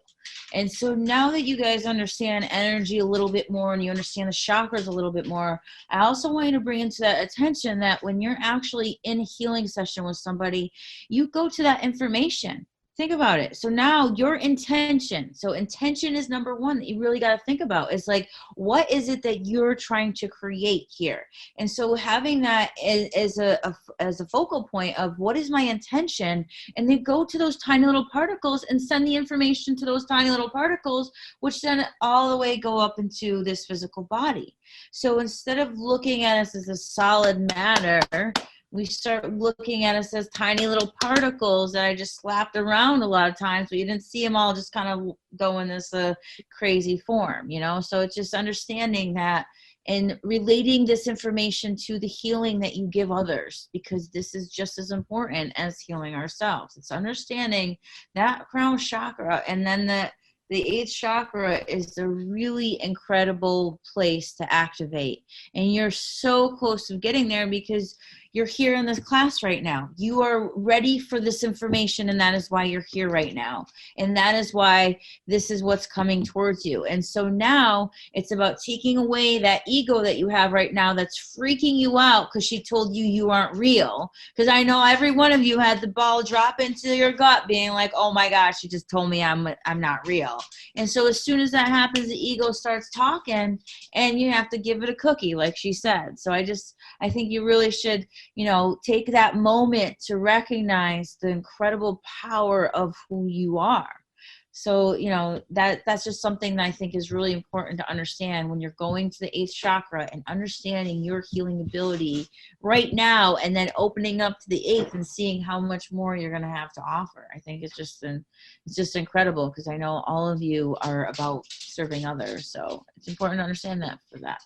Speaker 2: And so now that you guys understand energy a little bit more and you understand the chakras a little bit more, I also want you to bring into that attention that when you're actually in a healing session with somebody, you go to that information. Think about it. So now your intention. So intention is number 1 that you really got to think about. It's like, what is it that you're trying to create here? And so having that as a focal point of what is my intention, and then go to those tiny little particles and send the information to those tiny little particles, which then all the way go up into this physical body. So instead of looking at us as a solid matter, we start looking at us as tiny little particles that I just slapped around a lot of times, but you didn't see them all just kind of go in this crazy form, So it's just understanding that and relating this information to the healing that you give others, because this is just as important as healing ourselves. It's understanding that crown chakra, and then the 8th chakra is a really incredible place to activate. And you're so close to getting there because you're here in this class right now. You are ready for this information, and that is why you're here right now. And that is why this is what's coming towards you. And so now it's about taking away that ego that you have right now that's freaking you out because she told you you aren't real. Because I know every one of you had the ball drop into your gut being like, oh my gosh, she just told me I'm not real. And so as soon as that happens, the ego starts talking, and you have to give it a cookie, like she said. So I think you really should, take that moment to recognize the incredible power of who you are. So, that's just something that I think is really important to understand when you're going to the 8th chakra and understanding your healing ability right now, and then opening up to the 8th and seeing how much more you're going to have to offer. I think it's just incredible, because I know all of you are about serving others. So it's important to understand that for that.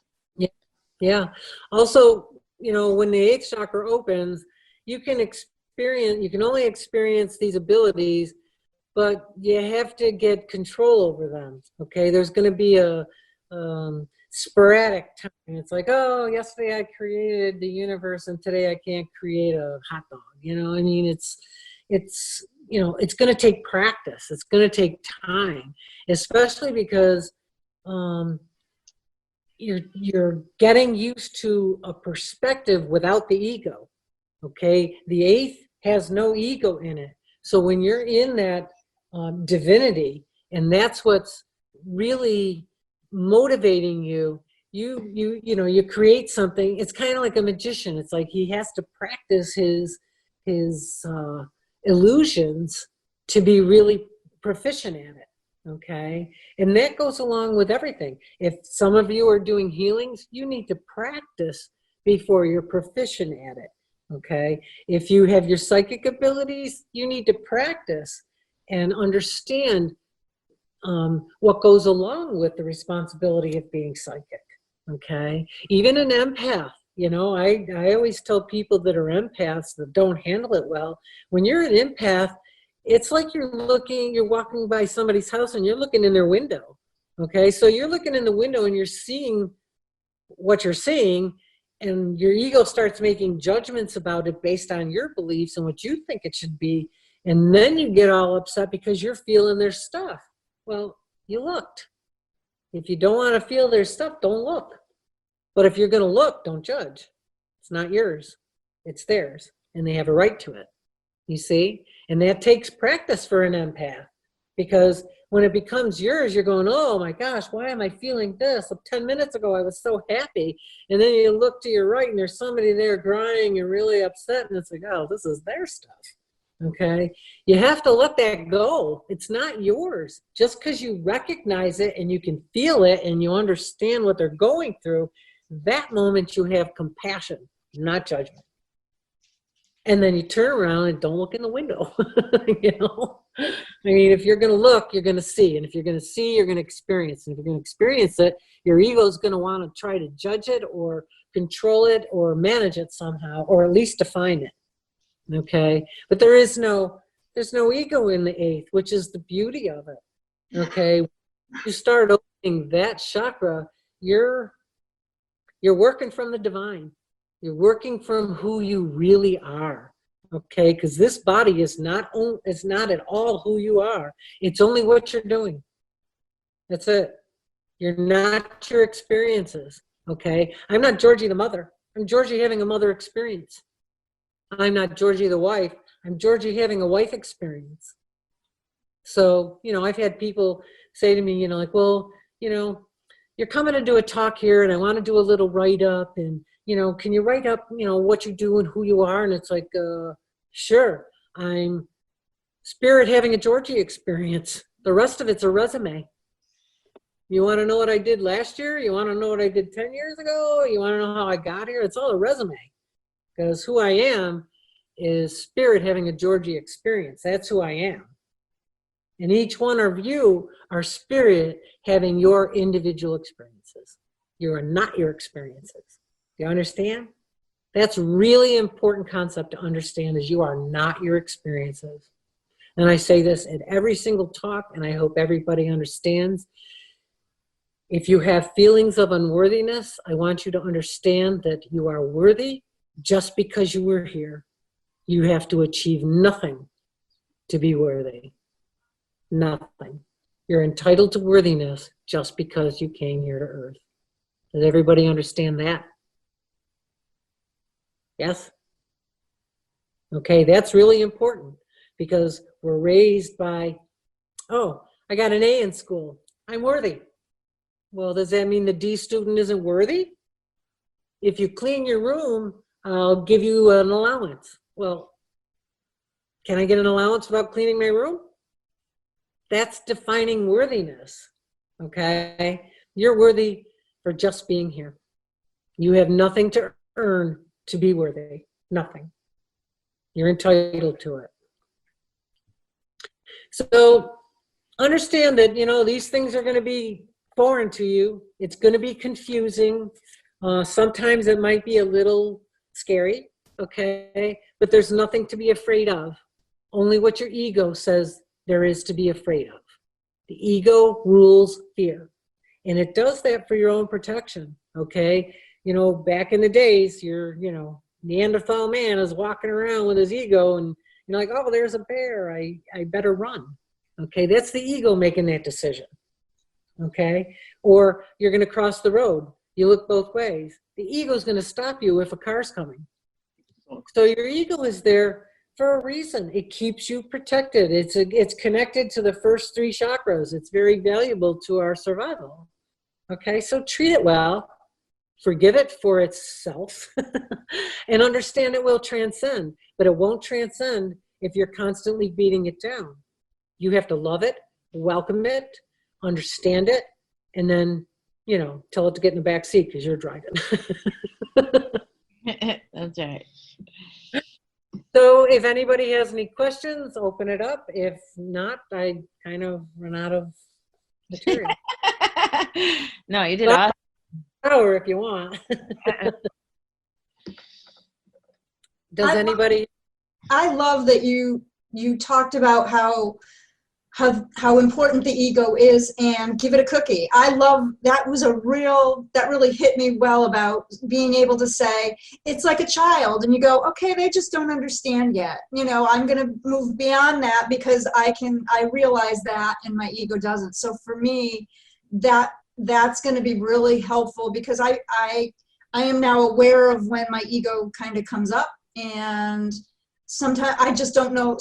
Speaker 1: Yeah. Also, when the 8th chakra opens, you can only experience these abilities, but you have to get control over them. Okay. There's going to be a sporadic time. It's like, oh, yesterday I created the universe and today I can't create a hot dog. It's going to take practice. It's going to take time, especially because, you're getting used to a perspective without the ego. Okay, the 8th has no ego in it. So when you're in that divinity, and that's what's really motivating you, you create something. It's kind of like a magician. It's like he has to practice his illusions to be really proficient at it. Okay, and that goes along with everything. If some of you are doing healings, you need to practice before you're proficient at it. Okay, if you have your psychic abilities, you need to practice and understand what goes along with the responsibility of being psychic. Okay, even an empath. I always tell people that are empaths that don't handle it well, when you're an empath, it's like you're walking by somebody's house and you're looking in their window. Okay, so you're looking in the window and you're seeing what you're seeing, and your ego starts making judgments about it based on your beliefs and what you think it should be. And then you get all upset because you're feeling their stuff. Well, you looked. If you don't want to feel their stuff, don't look. But if you're going to look, don't judge. It's not yours. It's theirs. And they have a right to it. You see? And that takes practice for an empath, because when it becomes yours, you're going, oh my gosh, why am I feeling this? 10 minutes ago, I was so happy. And then you look to your right and there's somebody there crying and really upset. And it's like, oh, this is their stuff. Okay. You have to let that go. It's not yours. Just because you recognize it and you can feel it and you understand what they're going through, that moment you have compassion, not judgment. And then you turn around and don't look in the window. If you're going to look, you're going to see. And if you're going to see, you're going to experience. And if you're going to experience it, your ego is going to want to try to judge it or control it or manage it somehow, or at least define it. Okay? But there's no ego in the 8th, which is the beauty of it. Okay? You start opening that chakra, you're working from the divine. You're working from who you really are, okay? Because this body is not at all who you are. It's only what you're doing. That's it. You're not your experiences, okay? I'm not Georgie the mother. I'm Georgie having a mother experience. I'm not Georgie the wife. I'm Georgie having a wife experience. So, I've had people say to me, well, you're coming to do a talk here and I want to do a little write-up, and can you write up, what you do and who you are? And it's like, sure, I'm spirit having a Georgie experience. The rest of it's a resume. You want to know what I did last year? You want to know what I did 10 years ago? You want to know how I got here? It's all a resume, because who I am is spirit having a Georgie experience. That's who I am. And each one of you are spirit having your individual experiences. You are not your experiences. You understand? That's a really important concept to understand, is you are not your experiences. And I say this at every single talk, and I hope everybody understands. If you have feelings of unworthiness, I want you to understand that you are worthy. just because you were here, you have to achieve nothing to be worthy. Nothing. You're entitled to worthiness just because you came here to Earth. Does everybody understand that? Yes? Okay, that's really important because we're raised by, oh, I got an A in school. I'm worthy. Well, does that mean the D student isn't worthy? If you clean your room, I'll give you an allowance. Well, can I get an allowance without cleaning my room? That's defining worthiness, okay? You're worthy for just being here. You have nothing to earn to be worthy, nothing. You're entitled to it. So understand that, you know, these things are going to be foreign to you. It's going to be confusing. Sometimes it might be a little scary, okay? But there's nothing to be afraid of. Only what your ego says there is to be afraid of. The ego rules fear. And it does that for your own protection, okay? You know, back in the days, you know, Neanderthal man is walking around with his ego and you're like, oh, there's a bear, I better run. Okay, that's the ego making that decision. Okay, or you're going to cross the road. You look both ways. The ego is going to stop you if a car's coming. So your ego is there for a reason. It keeps you protected. It's connected to the first 3 chakras. It's very valuable to our survival. Okay, so treat it well. Forgive it for itself and understand it will transcend, but it won't transcend if you're constantly beating it down. You have to love it, welcome it, understand it, and then, you know, tell it to get in the back seat because you're driving.
Speaker 2: That's right.
Speaker 1: So if anybody has any questions, open it up. If not, I kind of run out of material.
Speaker 2: No, you did awesome.
Speaker 1: Or if you want. Does anybody?
Speaker 5: I love that you talked about how important the ego is and give it a cookie. I love that. That really hit me well about being able to say it's like a child and you go, okay, they just don't understand yet. You know, I'm going to move beyond that because I realize that and my ego doesn't. So for me, that's going to be really helpful because I am now aware of when my ego kind of comes up, and sometimes I just don't know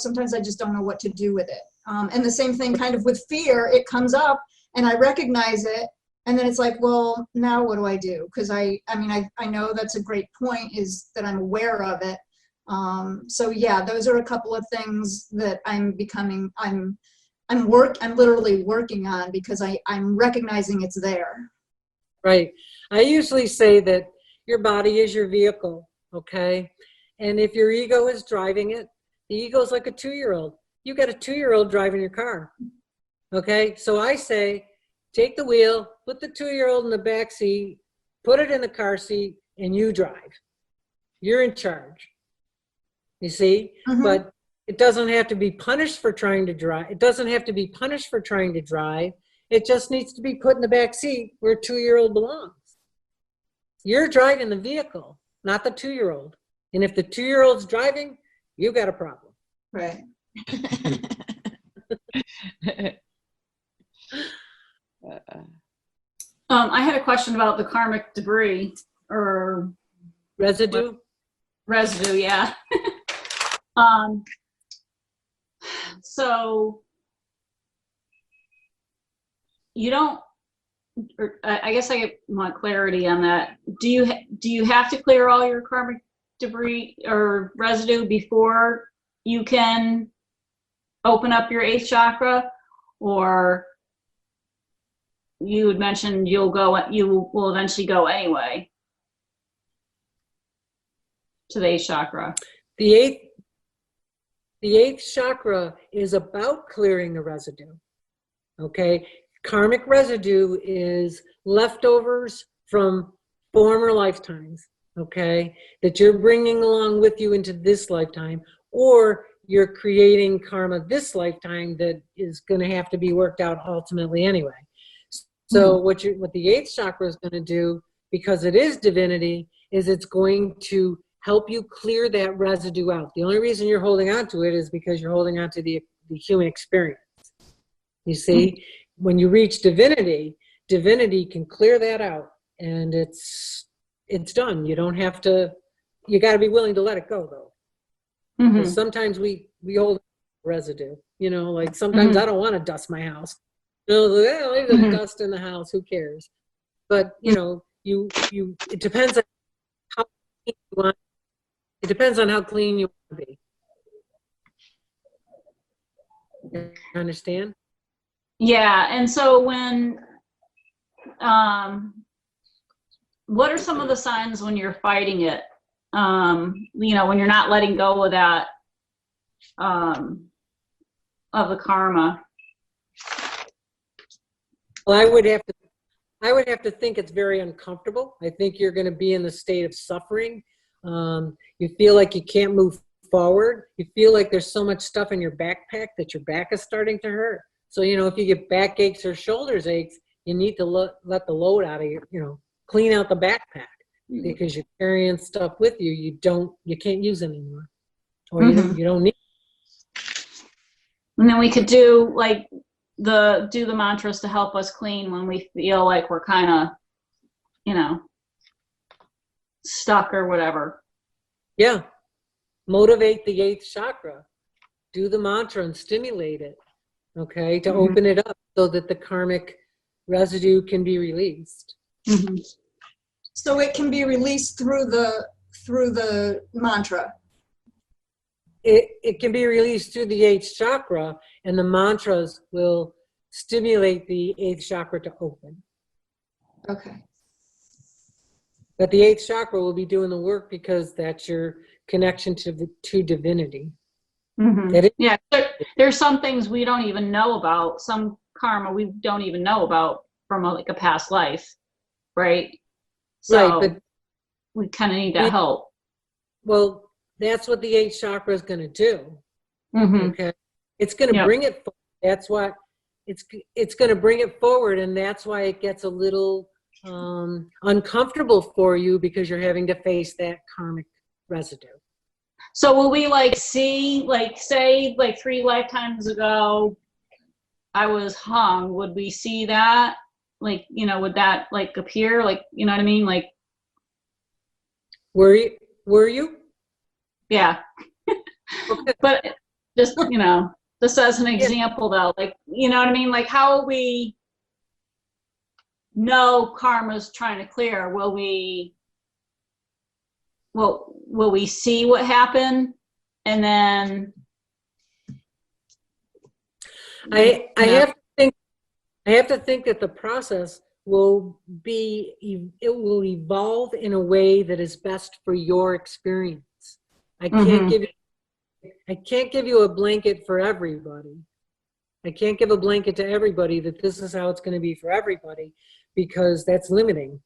Speaker 5: what to do with it. And the same thing kind of with fear, it comes up and I recognize it, and then it's like, well, now what do I do? Because I know that's a great point, is that I'm aware of it. So yeah, those are a couple of things that I'm literally working on because I'm recognizing it's there.
Speaker 1: Right. I usually say that your body is your vehicle, okay? And if your ego is driving it, the ego is like a 2-year-old. You got a 2-year-old driving your car, okay? So I say, take the wheel, put the 2-year-old in the back seat, put it in the car seat, and you drive. You're in charge. You see? Mm-hmm. But it doesn't have to be punished for trying to drive. It doesn't have to be punished for trying to drive. It just needs to be put in the back seat where a 2-year-old belongs. You're driving the vehicle, not the 2-year-old. And if the 2-year-old's driving, you got a problem.
Speaker 5: Right.
Speaker 6: I had a question about the karmic debris or
Speaker 1: residue.
Speaker 6: Residue, yeah. So you don't, or I guess I want clarity on that. Do you have to clear all your karmic debris or residue before you can open up your 8th chakra, or you had mentioned you will eventually go anyway to the 8th chakra?
Speaker 1: The eighth chakra is about clearing the residue. Okay, karmic residue is leftovers from former lifetimes. Okay, that you're bringing along with you into this lifetime, or you're creating karma this lifetime that is going to have to be worked out ultimately anyway. So what the 8th chakra is going to do, because it is divinity, is it's going to help you clear that residue out. The only reason you're holding on to it is because you're holding on to the human experience. You see, when you reach divinity, divinity can clear that out, and it's done. You don't have to, you got to be willing to let it go, though. Because sometimes we hold residue, you know, like sometimes I don't want to dust my house. You know, leave the dust in the house, who cares? But, you know, it depends on how clean you want. It depends on how clean you want to be. You understand?
Speaker 6: Yeah, and so when, what are some of the signs when you're fighting it? You know, when you're not letting go of that, of the karma?
Speaker 1: Well, I would have to think it's very uncomfortable. I think you're going to be in the state of suffering. You feel like you can't move forward. You feel like there's so much stuff in your backpack that your back is starting to hurt. So, you know, if you get back aches or shoulders aches, you need to let the load out of your, you know, clean out the backpack, because you're carrying stuff with you you can't use anymore, or you don't need.
Speaker 6: And then we could do like the mantras to help us clean when we feel like we're kind of, you know, stuck or whatever.
Speaker 1: Yeah. Motivate the 8th chakra. Do the mantra and stimulate it, okay, to open it up so that the karmic residue can be released.
Speaker 5: So it can be released through the mantra.
Speaker 1: It can be released through the 8th chakra, and the mantras will stimulate the 8th chakra to open.
Speaker 5: Okay.
Speaker 1: But the 8th chakra will be doing the work because that's your connection to divinity.
Speaker 6: Yeah, there's some things we don't even know about, some karma we don't even know about from a past life, right? So
Speaker 1: right, but
Speaker 6: we kind of need that help.
Speaker 1: Well, that's what the 8th chakra is going to do. Okay, it's going to bring it. That's what it's going to bring it forward, and that's why it gets a little uncomfortable for you, because you're having to face that karmic residue.
Speaker 6: So will we like see, like say like 3 lifetimes ago I was hung, would we see that? Like, you know, would that like appear? Like, you know what I mean? Like,
Speaker 1: were you?
Speaker 6: Yeah.
Speaker 1: Okay.
Speaker 6: But just, you know, just as an example though, like, you know what I mean? Like, how will we know karma's trying to clear? Will we see what happened? And then
Speaker 1: I have to think that the process will evolve in a way that is best for your experience. I can't give you a blanket for everybody. I can't give a blanket to everybody that this is how it's going to be for everybody, because that's limiting.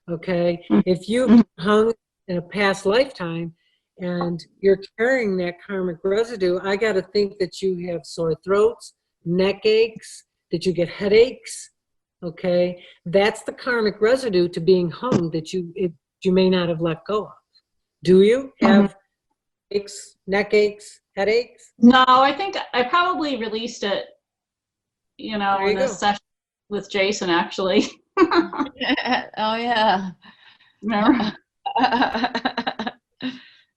Speaker 1: Okay, if you hung in a past lifetime and you're carrying that karmic residue, I got to think that you have sore throats, neck aches, that you get headaches. Okay, that's the karmic residue to being hung that you may not have let go of. Do you have aches, neck aches, headaches?
Speaker 6: No, I think I probably released it, you know, in this session with Jason, actually.
Speaker 2: Oh yeah.
Speaker 6: Remember?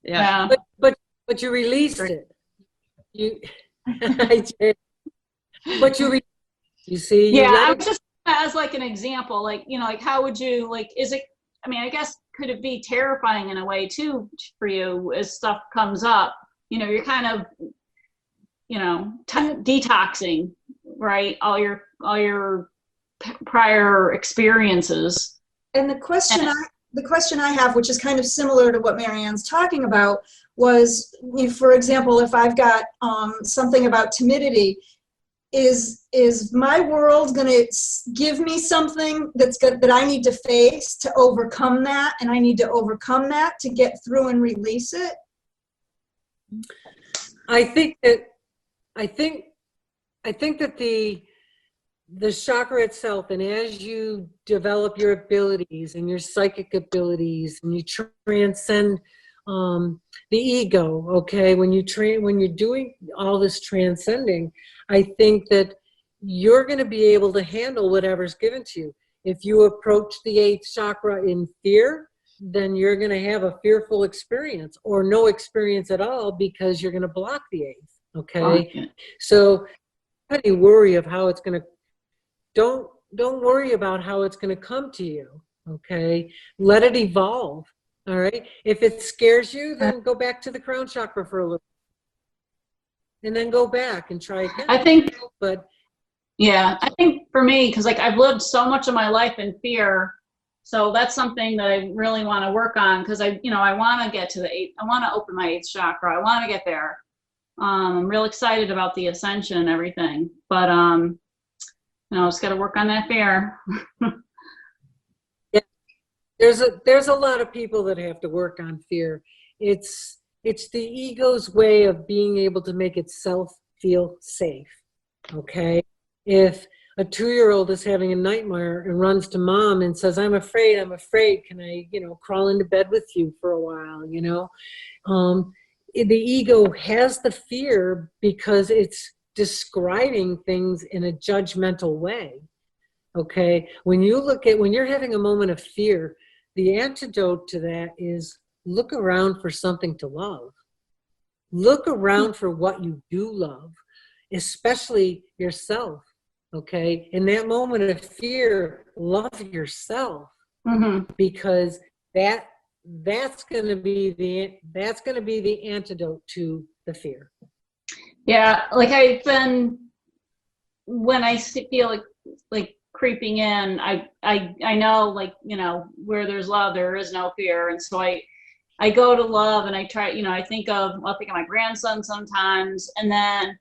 Speaker 2: Yeah.
Speaker 1: But you released it. I did. But you see,
Speaker 6: yeah, I was just as like an example, like, you know, like how would you, like, is it, I mean, I guess, could it be terrifying in a way too for you as stuff comes up? You know, you're kind of, you know, detoxing, right? All your prior experiences.
Speaker 5: And the question I have, which is kind of similar to what Marianne's talking about, was, for example, if I've got something about timidity, is my world going to give me something that I need to face to overcome that, and I need to overcome that to get through and release it?
Speaker 1: I think that the chakra itself, and as you develop your abilities and your psychic abilities, and you transcend the ego, okay? When you're doing all this transcending, I think that you're going to be able to handle whatever's given to you. If you approach the 8th chakra in fear, then you're going to have a fearful experience, or no experience at all, because you're going to block the 8th, okay? So don't worry of how it's going to, don't worry about how it's going to come to you, okay? Let it evolve, all right? If it scares you, then go back to the crown chakra for a little, and then go back and try again.
Speaker 6: I think,
Speaker 1: but
Speaker 6: yeah, I think for me, because like I've lived so much of my life in fear, so that's something that I really want to work on, because I want to get to the 8th, I want to open my 8th chakra, I want to get there. I'm real excited about the ascension and everything, but just got to work on that fear.
Speaker 1: Yeah, there's a lot of people that have to work on fear. It's the ego's way of being able to make itself feel safe, okay? If a 2-year-old is having a nightmare and runs to mom and says, I'm afraid, can I, crawl into bed with you for a while, the ego has the fear because it's describing things in a judgmental way, okay? When you're having a moment of fear, the antidote to that is look around for something to love. Look around for what you do love, especially yourself, okay? In that moment of fear, love yourself, because that's going to be the antidote to the fear.
Speaker 6: Yeah, like when I feel like creeping in, I know, like, where there's love, there is no fear. And so I go to love, and I try, I think of my grandson sometimes, and then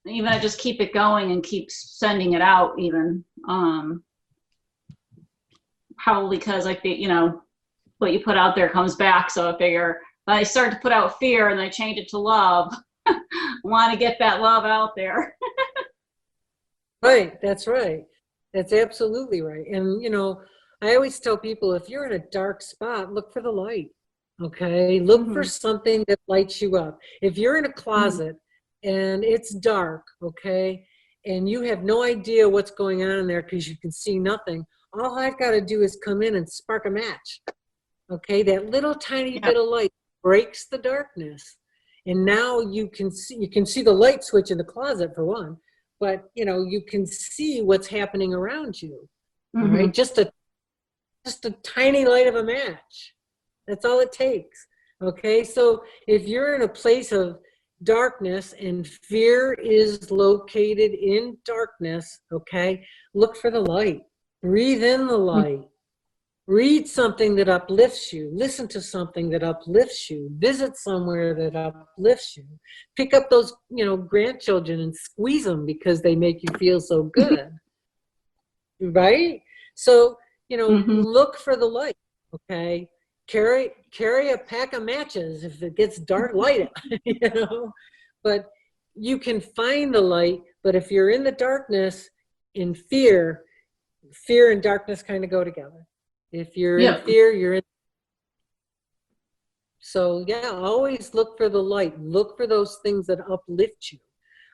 Speaker 6: even I just keep it going and keep sending it out, even probably because I feel, what you put out there comes back. So I figure when I start to put out fear and I change it to love, I want to get that love out there.
Speaker 1: Right, that's right. That's absolutely right. And, I always tell people, if you're in a dark spot, look for the light, okay? Look for something that lights you up. If you're in a closet and it's dark, okay, and you have no idea what's going on in there because you can see nothing, all I've got to do is come in and spark a match, okay? That little tiny bit of light breaks the darkness. And now you can see the light switch in the closet, for one, but, you can see what's happening around you, all right? Just a tiny light of a match. That's all it takes, okay? So if you're in a place of darkness and fear is located in darkness, okay, look for the light. Breathe in the light. Read something that uplifts you. Listen to something that uplifts you. Visit somewhere that uplifts you. Pick up those, grandchildren and squeeze them because they make you feel so good, right? So, look for the light, okay? Carry a pack of matches. If it gets dark, light it, But you can find the light, but if you're in the darkness, in fear and darkness kind of go together. If you're in fear, you're in. So yeah, always look for the light. Look for those things that uplift you.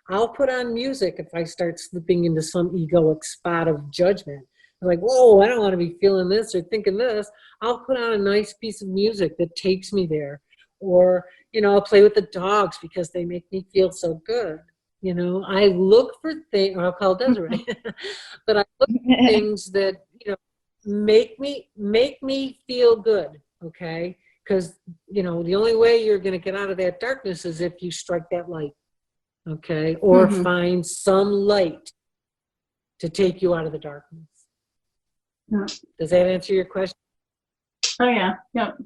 Speaker 1: I'll put on music if I start slipping into some egoic spot of judgment. I'm like, whoa, I don't want to be feeling this or thinking this. I'll put on a nice piece of music that takes me there. Or, I'll play with the dogs because they make me feel so good. I look for things, or I'll call Desiree, but I look for things that, make me feel good, okay? Because, the only way you're going to get out of that darkness is if you strike that light, okay? Or find some light to take you out of the darkness. Does that answer your question?
Speaker 6: Oh, yeah. Yep.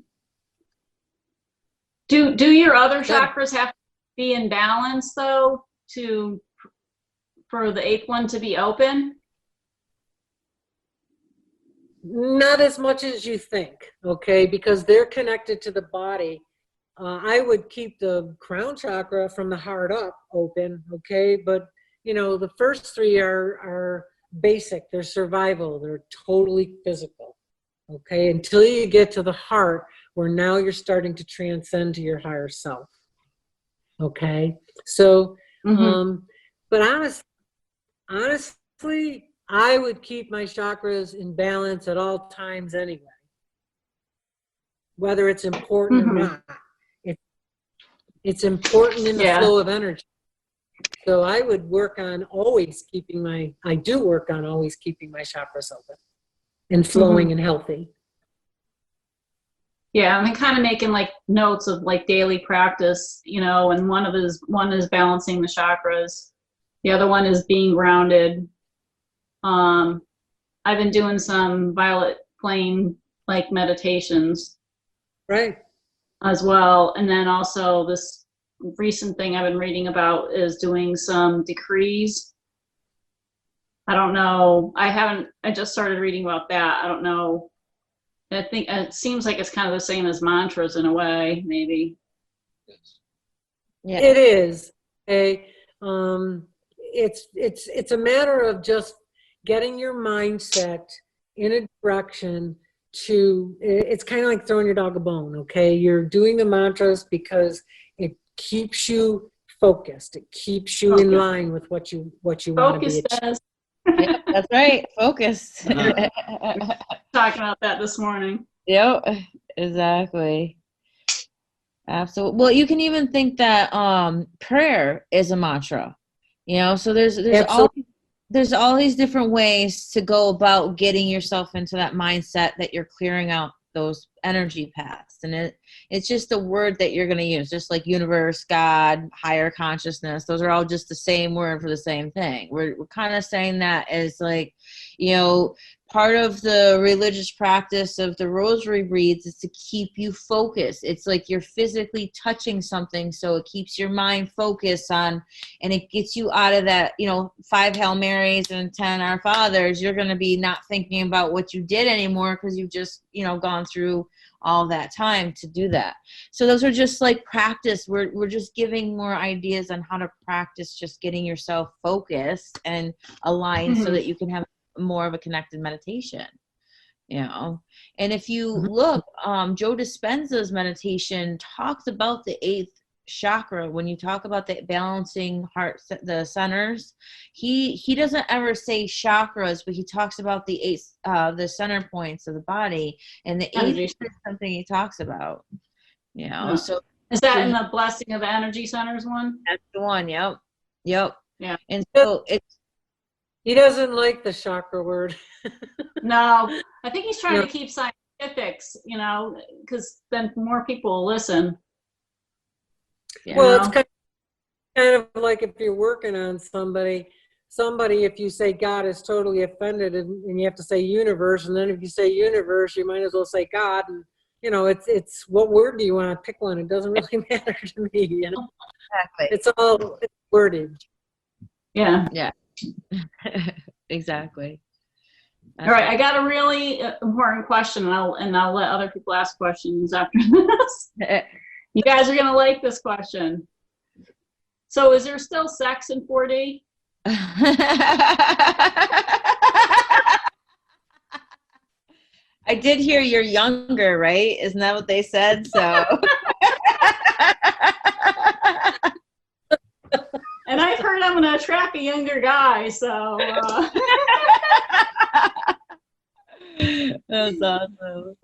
Speaker 6: Do your other chakras have to be in balance, though, for the 8th one to be open?
Speaker 1: Not as much as you think, okay? Because they're connected to the body. I would keep the crown chakra from the heart up open, okay? But, the first 3 are basic. They're survival. They're totally physical, okay? Until you get to the heart, where now you're starting to transcend to your higher self. Okay? So, but honestly, I would keep my chakras in balance at all times anyway, whether it's important or not. It's important in the flow of energy. So I would work on always keeping I do work on always keeping my chakras open and flowing and healthy.
Speaker 6: Yeah, I'm kind of making like notes of like daily practice, you know, and one is balancing the chakras. The other one is being grounded. I've been doing some violet flame like meditations.
Speaker 1: Right.
Speaker 6: As well. And then also this recent thing I've been reading about is doing some decrees. I don't know. I just started reading about that. I don't know. I think it seems like it's kind of the same as mantras in a way, maybe.
Speaker 1: Yeah. It is. It's a matter of just getting your mindset in a direction it's kind of like throwing your dog a bone, okay? You're doing the mantras because it keeps you focused. It keeps you in line with what you want to be achieving.
Speaker 2: Yeah, that's right. Focus.
Speaker 6: Talking about that this morning.
Speaker 2: Yep, exactly. Absolutely. Well, you can even think that prayer is a mantra. You know, so there's all these different ways to go about getting yourself into that mindset that you're clearing out those energy paths. And it's just a word that you're going to use, just like universe, God, higher consciousness. Those are all just the same word for the same thing. We're kind of saying that as like, you know, part of the religious practice of the rosary beads is to keep you focused. It's like you're physically touching something, so it keeps your mind focused on, and it gets you out of that, 5 Hail Marys and 10 Our Fathers. You're going to be not thinking about what you did anymore because you've just, gone through all that time to do that. So those are just like practice. We're just giving more ideas on how to practice just getting yourself focused and aligned so that you can have more of a connected meditation, and if you look, Joe Dispenza's meditation talks about the 8th chakra. When you talk about the balancing heart, the centers, he doesn't ever say chakras, but he talks about the 8, the center points of the body, and the 8th is something he talks about, so
Speaker 6: is that in the blessing of the energy centers one?
Speaker 2: That's the one. Yep. Yeah. And so
Speaker 1: he doesn't like the chakra word.
Speaker 6: No, I think he's trying to keep scientifics, because then more people will listen.
Speaker 1: Well, it's kind of like if you're working on somebody, if you say God is totally offended and you have to say universe, and then if you say universe, you might as well say God. And, it's what word do you want to pick one? It doesn't really matter to me.
Speaker 2: Exactly.
Speaker 1: It's all wordage.
Speaker 6: Yeah.
Speaker 2: Yeah. Exactly.
Speaker 6: All right, I got a really important question, and I'll let other people ask questions after this. You guys are gonna like this question. So, is there still sex in 4D?
Speaker 2: I did hear you're younger, right? Isn't that what they said? So.
Speaker 6: And I've heard I'm going to attract a younger guy, so.
Speaker 2: That's awesome.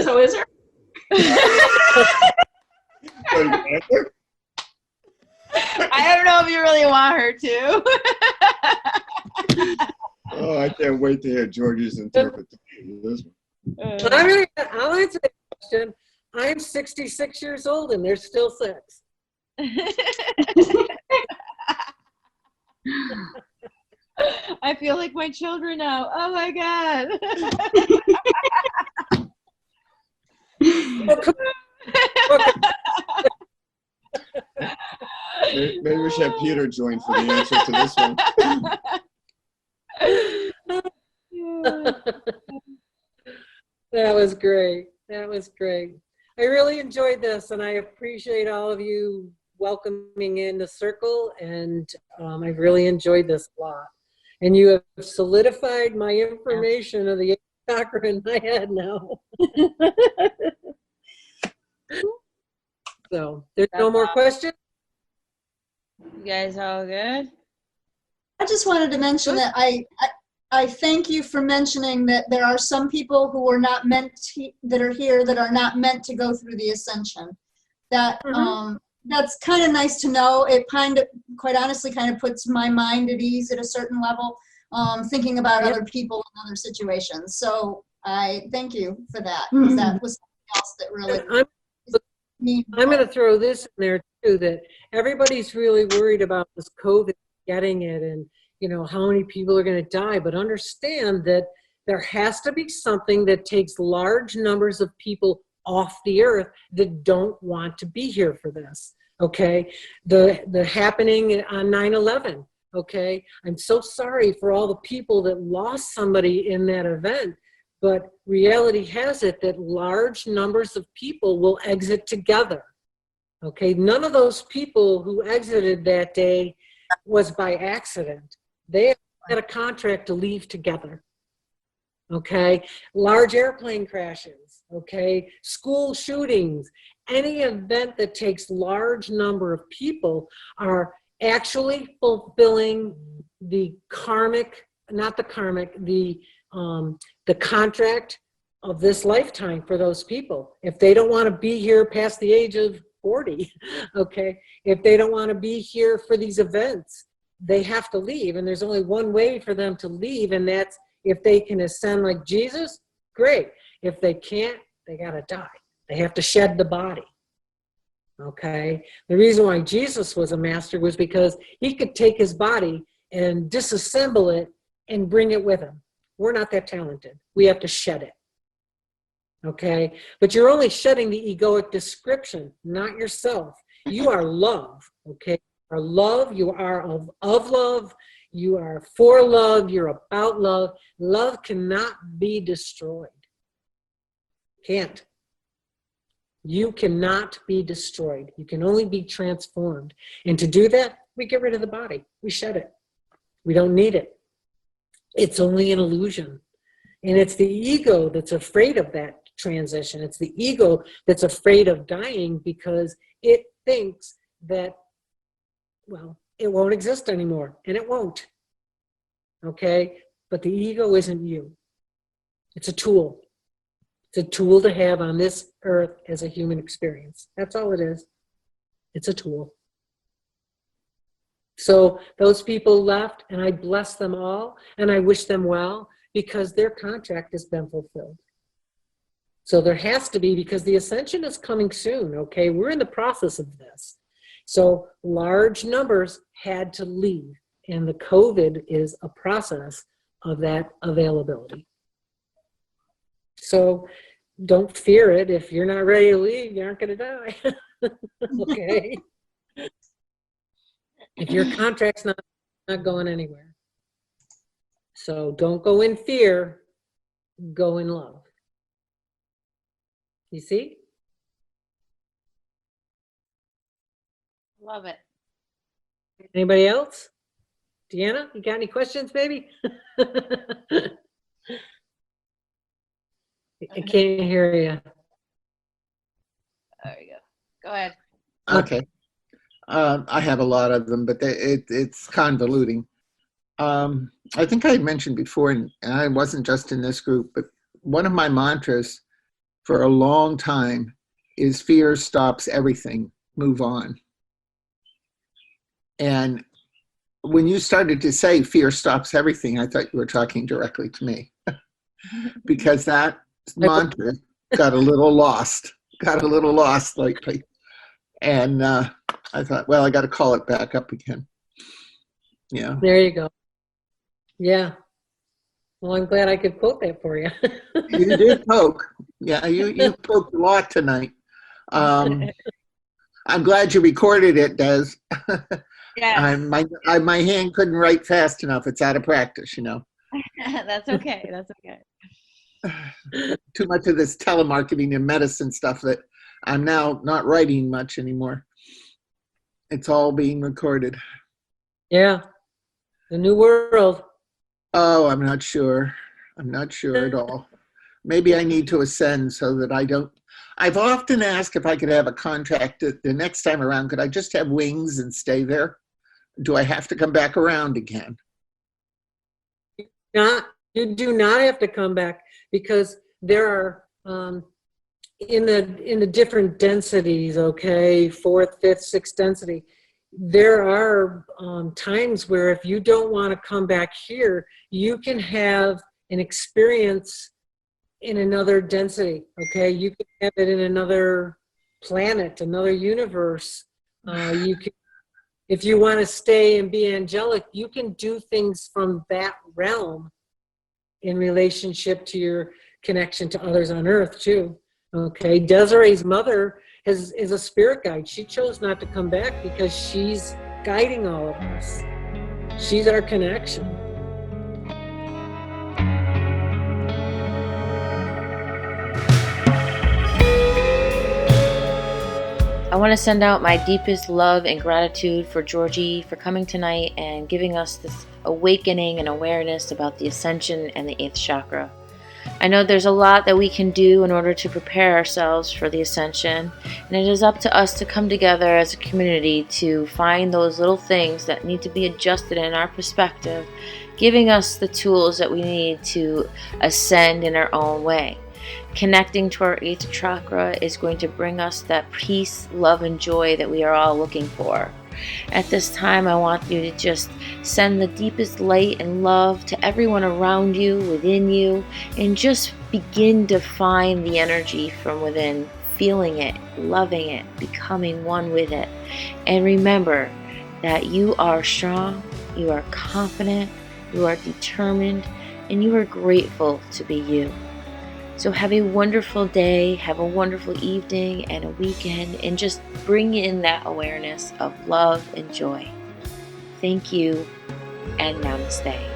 Speaker 6: So is there?
Speaker 2: I don't know if you really want her to.
Speaker 7: Oh, I can't wait to hear George's interpretation of this one.
Speaker 1: I'll answer the question. I'm 66 years old and there's still sex.
Speaker 2: I feel like my children now. Oh my God.
Speaker 7: Maybe we should have Peter join for the answer to this one.
Speaker 1: That was great. That was great. I really enjoyed this, and I appreciate all of you welcoming in the circle, and I've really enjoyed this a lot. And you have solidified my information of the chakra in my head now. So there's no more questions?
Speaker 2: You guys all good?
Speaker 5: I just wanted to mention that I thank you for mentioning that there are some people who are not meant to, that are here that are not meant to go through the ascension. That that's kind of nice to know. It kind of, quite honestly, kind of puts my mind at ease at a certain level, thinking about other people and other situations. So I thank you for that, because that was something else that really.
Speaker 1: I'm going to throw this in there too, that everybody's really worried about this COVID getting it, and you know how many people are going to die, but understand that there has to be something that takes large numbers of people off the earth that don't want to be here for this. Okay, the happening on 9/11. Okay, I'm so sorry for all the people that lost somebody in that event, but reality has it that large numbers of people will exit together. Okay, none of those people who exited that day was by accident. They had a contract to leave together. Okay, large airplane crashes, okay, school shootings, any event that takes large number of people are actually fulfilling the karmic, not the karmic, the contract of this lifetime for those people. If they don't want to be here past the age of 40, okay, if they don't want to be here for these events, they have to leave. And there's only one way for them to leave, and that's if they can ascend like Jesus, great. If they can't, they got to die. They have to shed the body. Okay? The reason why Jesus was a master was because he could take his body and disassemble it and bring it with him. We're not that talented. We have to shed it. Okay? But you're only shedding the egoic description, not yourself. You are love. Okay? You are love. You are of love. You are for love. You're about love. Love cannot be destroyed. Can't. You cannot be destroyed. You can only be transformed. And to do that, we get rid of the body. We shed it. We don't need it. It's only an illusion. And it's the ego that's afraid of that transition. It's the ego that's afraid of dying because it thinks that, well, it won't exist anymore, and it won't. Okay? But the ego isn't you. It's a tool. It's a tool to have on this earth as a human experience. That's all it is. It's a tool. So those people left, and I bless them all, and I wish them well, because their contract has been fulfilled. So there has to be, because the ascension is coming soon, okay? We're in the process of this. So large numbers had to leave, and the COVID is a process of that availability. So don't fear it. If you're not ready to leave, you aren't going to die. Okay? If your contract's not going anywhere. So don't go in fear, go in love. You see?
Speaker 2: Love it.
Speaker 1: Anybody else? Deanna, you got any questions, baby? I can't hear you.
Speaker 2: There you go. Go ahead.
Speaker 8: Okay. I have a lot of them, but it's convoluting. I think I had mentioned before, and I wasn't just in this group, but one of my mantras for a long time is fear stops everything, move on. And when you started to say fear stops everything, I thought you were talking directly to me because that mantra got a little lost lately. And I thought, well, I got to call it back up again. Yeah.
Speaker 1: There you go. Yeah. Well, I'm glad I could quote that for you.
Speaker 8: You did poke. Yeah, you poked a lot tonight. I'm glad you recorded it, Des.
Speaker 2: Yeah.
Speaker 8: My hand couldn't write fast enough. It's out of practice, you know.
Speaker 2: That's okay. That's okay.
Speaker 8: Too much of this telemarketing and medicine stuff that I'm now not writing much anymore. It's all being recorded.
Speaker 1: Yeah. The new world.
Speaker 8: Oh, I'm not sure. I'm not sure at all. Maybe I need to ascend so that I don't. I've often asked if I could have a contract the next time around. Could I just have wings and stay there? Do I have to come back around again?
Speaker 1: You do not have to come back, because there are in the different densities, okay, 4th, 5th, 6th density, there are times where if you don't want to come back here, you can have an experience in another density, okay? You can have it in another planet, another universe. You can, if you want to stay and be angelic, you can do things from that realm in relationship to your connection to others on Earth too. Okay, Desiree's mother is a spirit guide. She chose not to come back because she's guiding all of us. She's our connection.
Speaker 2: I want to send out my deepest love and gratitude for Georgie for coming tonight and giving us this awakening and awareness about the Ascension and the 8th chakra. I know there's a lot that we can do in order to prepare ourselves for the Ascension, and it is up to us to come together as a community to find those little things that need to be adjusted in our perspective, giving us the tools that we need to ascend in our own way. Connecting to our 8th chakra is going to bring us that peace, love, and joy that we are all looking for. At this time, I want you to just send the deepest light and love to everyone around you, within you, and just begin to find the energy from within, feeling it, loving it, becoming one with it. And remember that you are strong, you are confident, you are determined, and you are grateful to be you. So have a wonderful day, have a wonderful evening and a weekend, and just bring in that awareness of love and joy. Thank you, and namaste.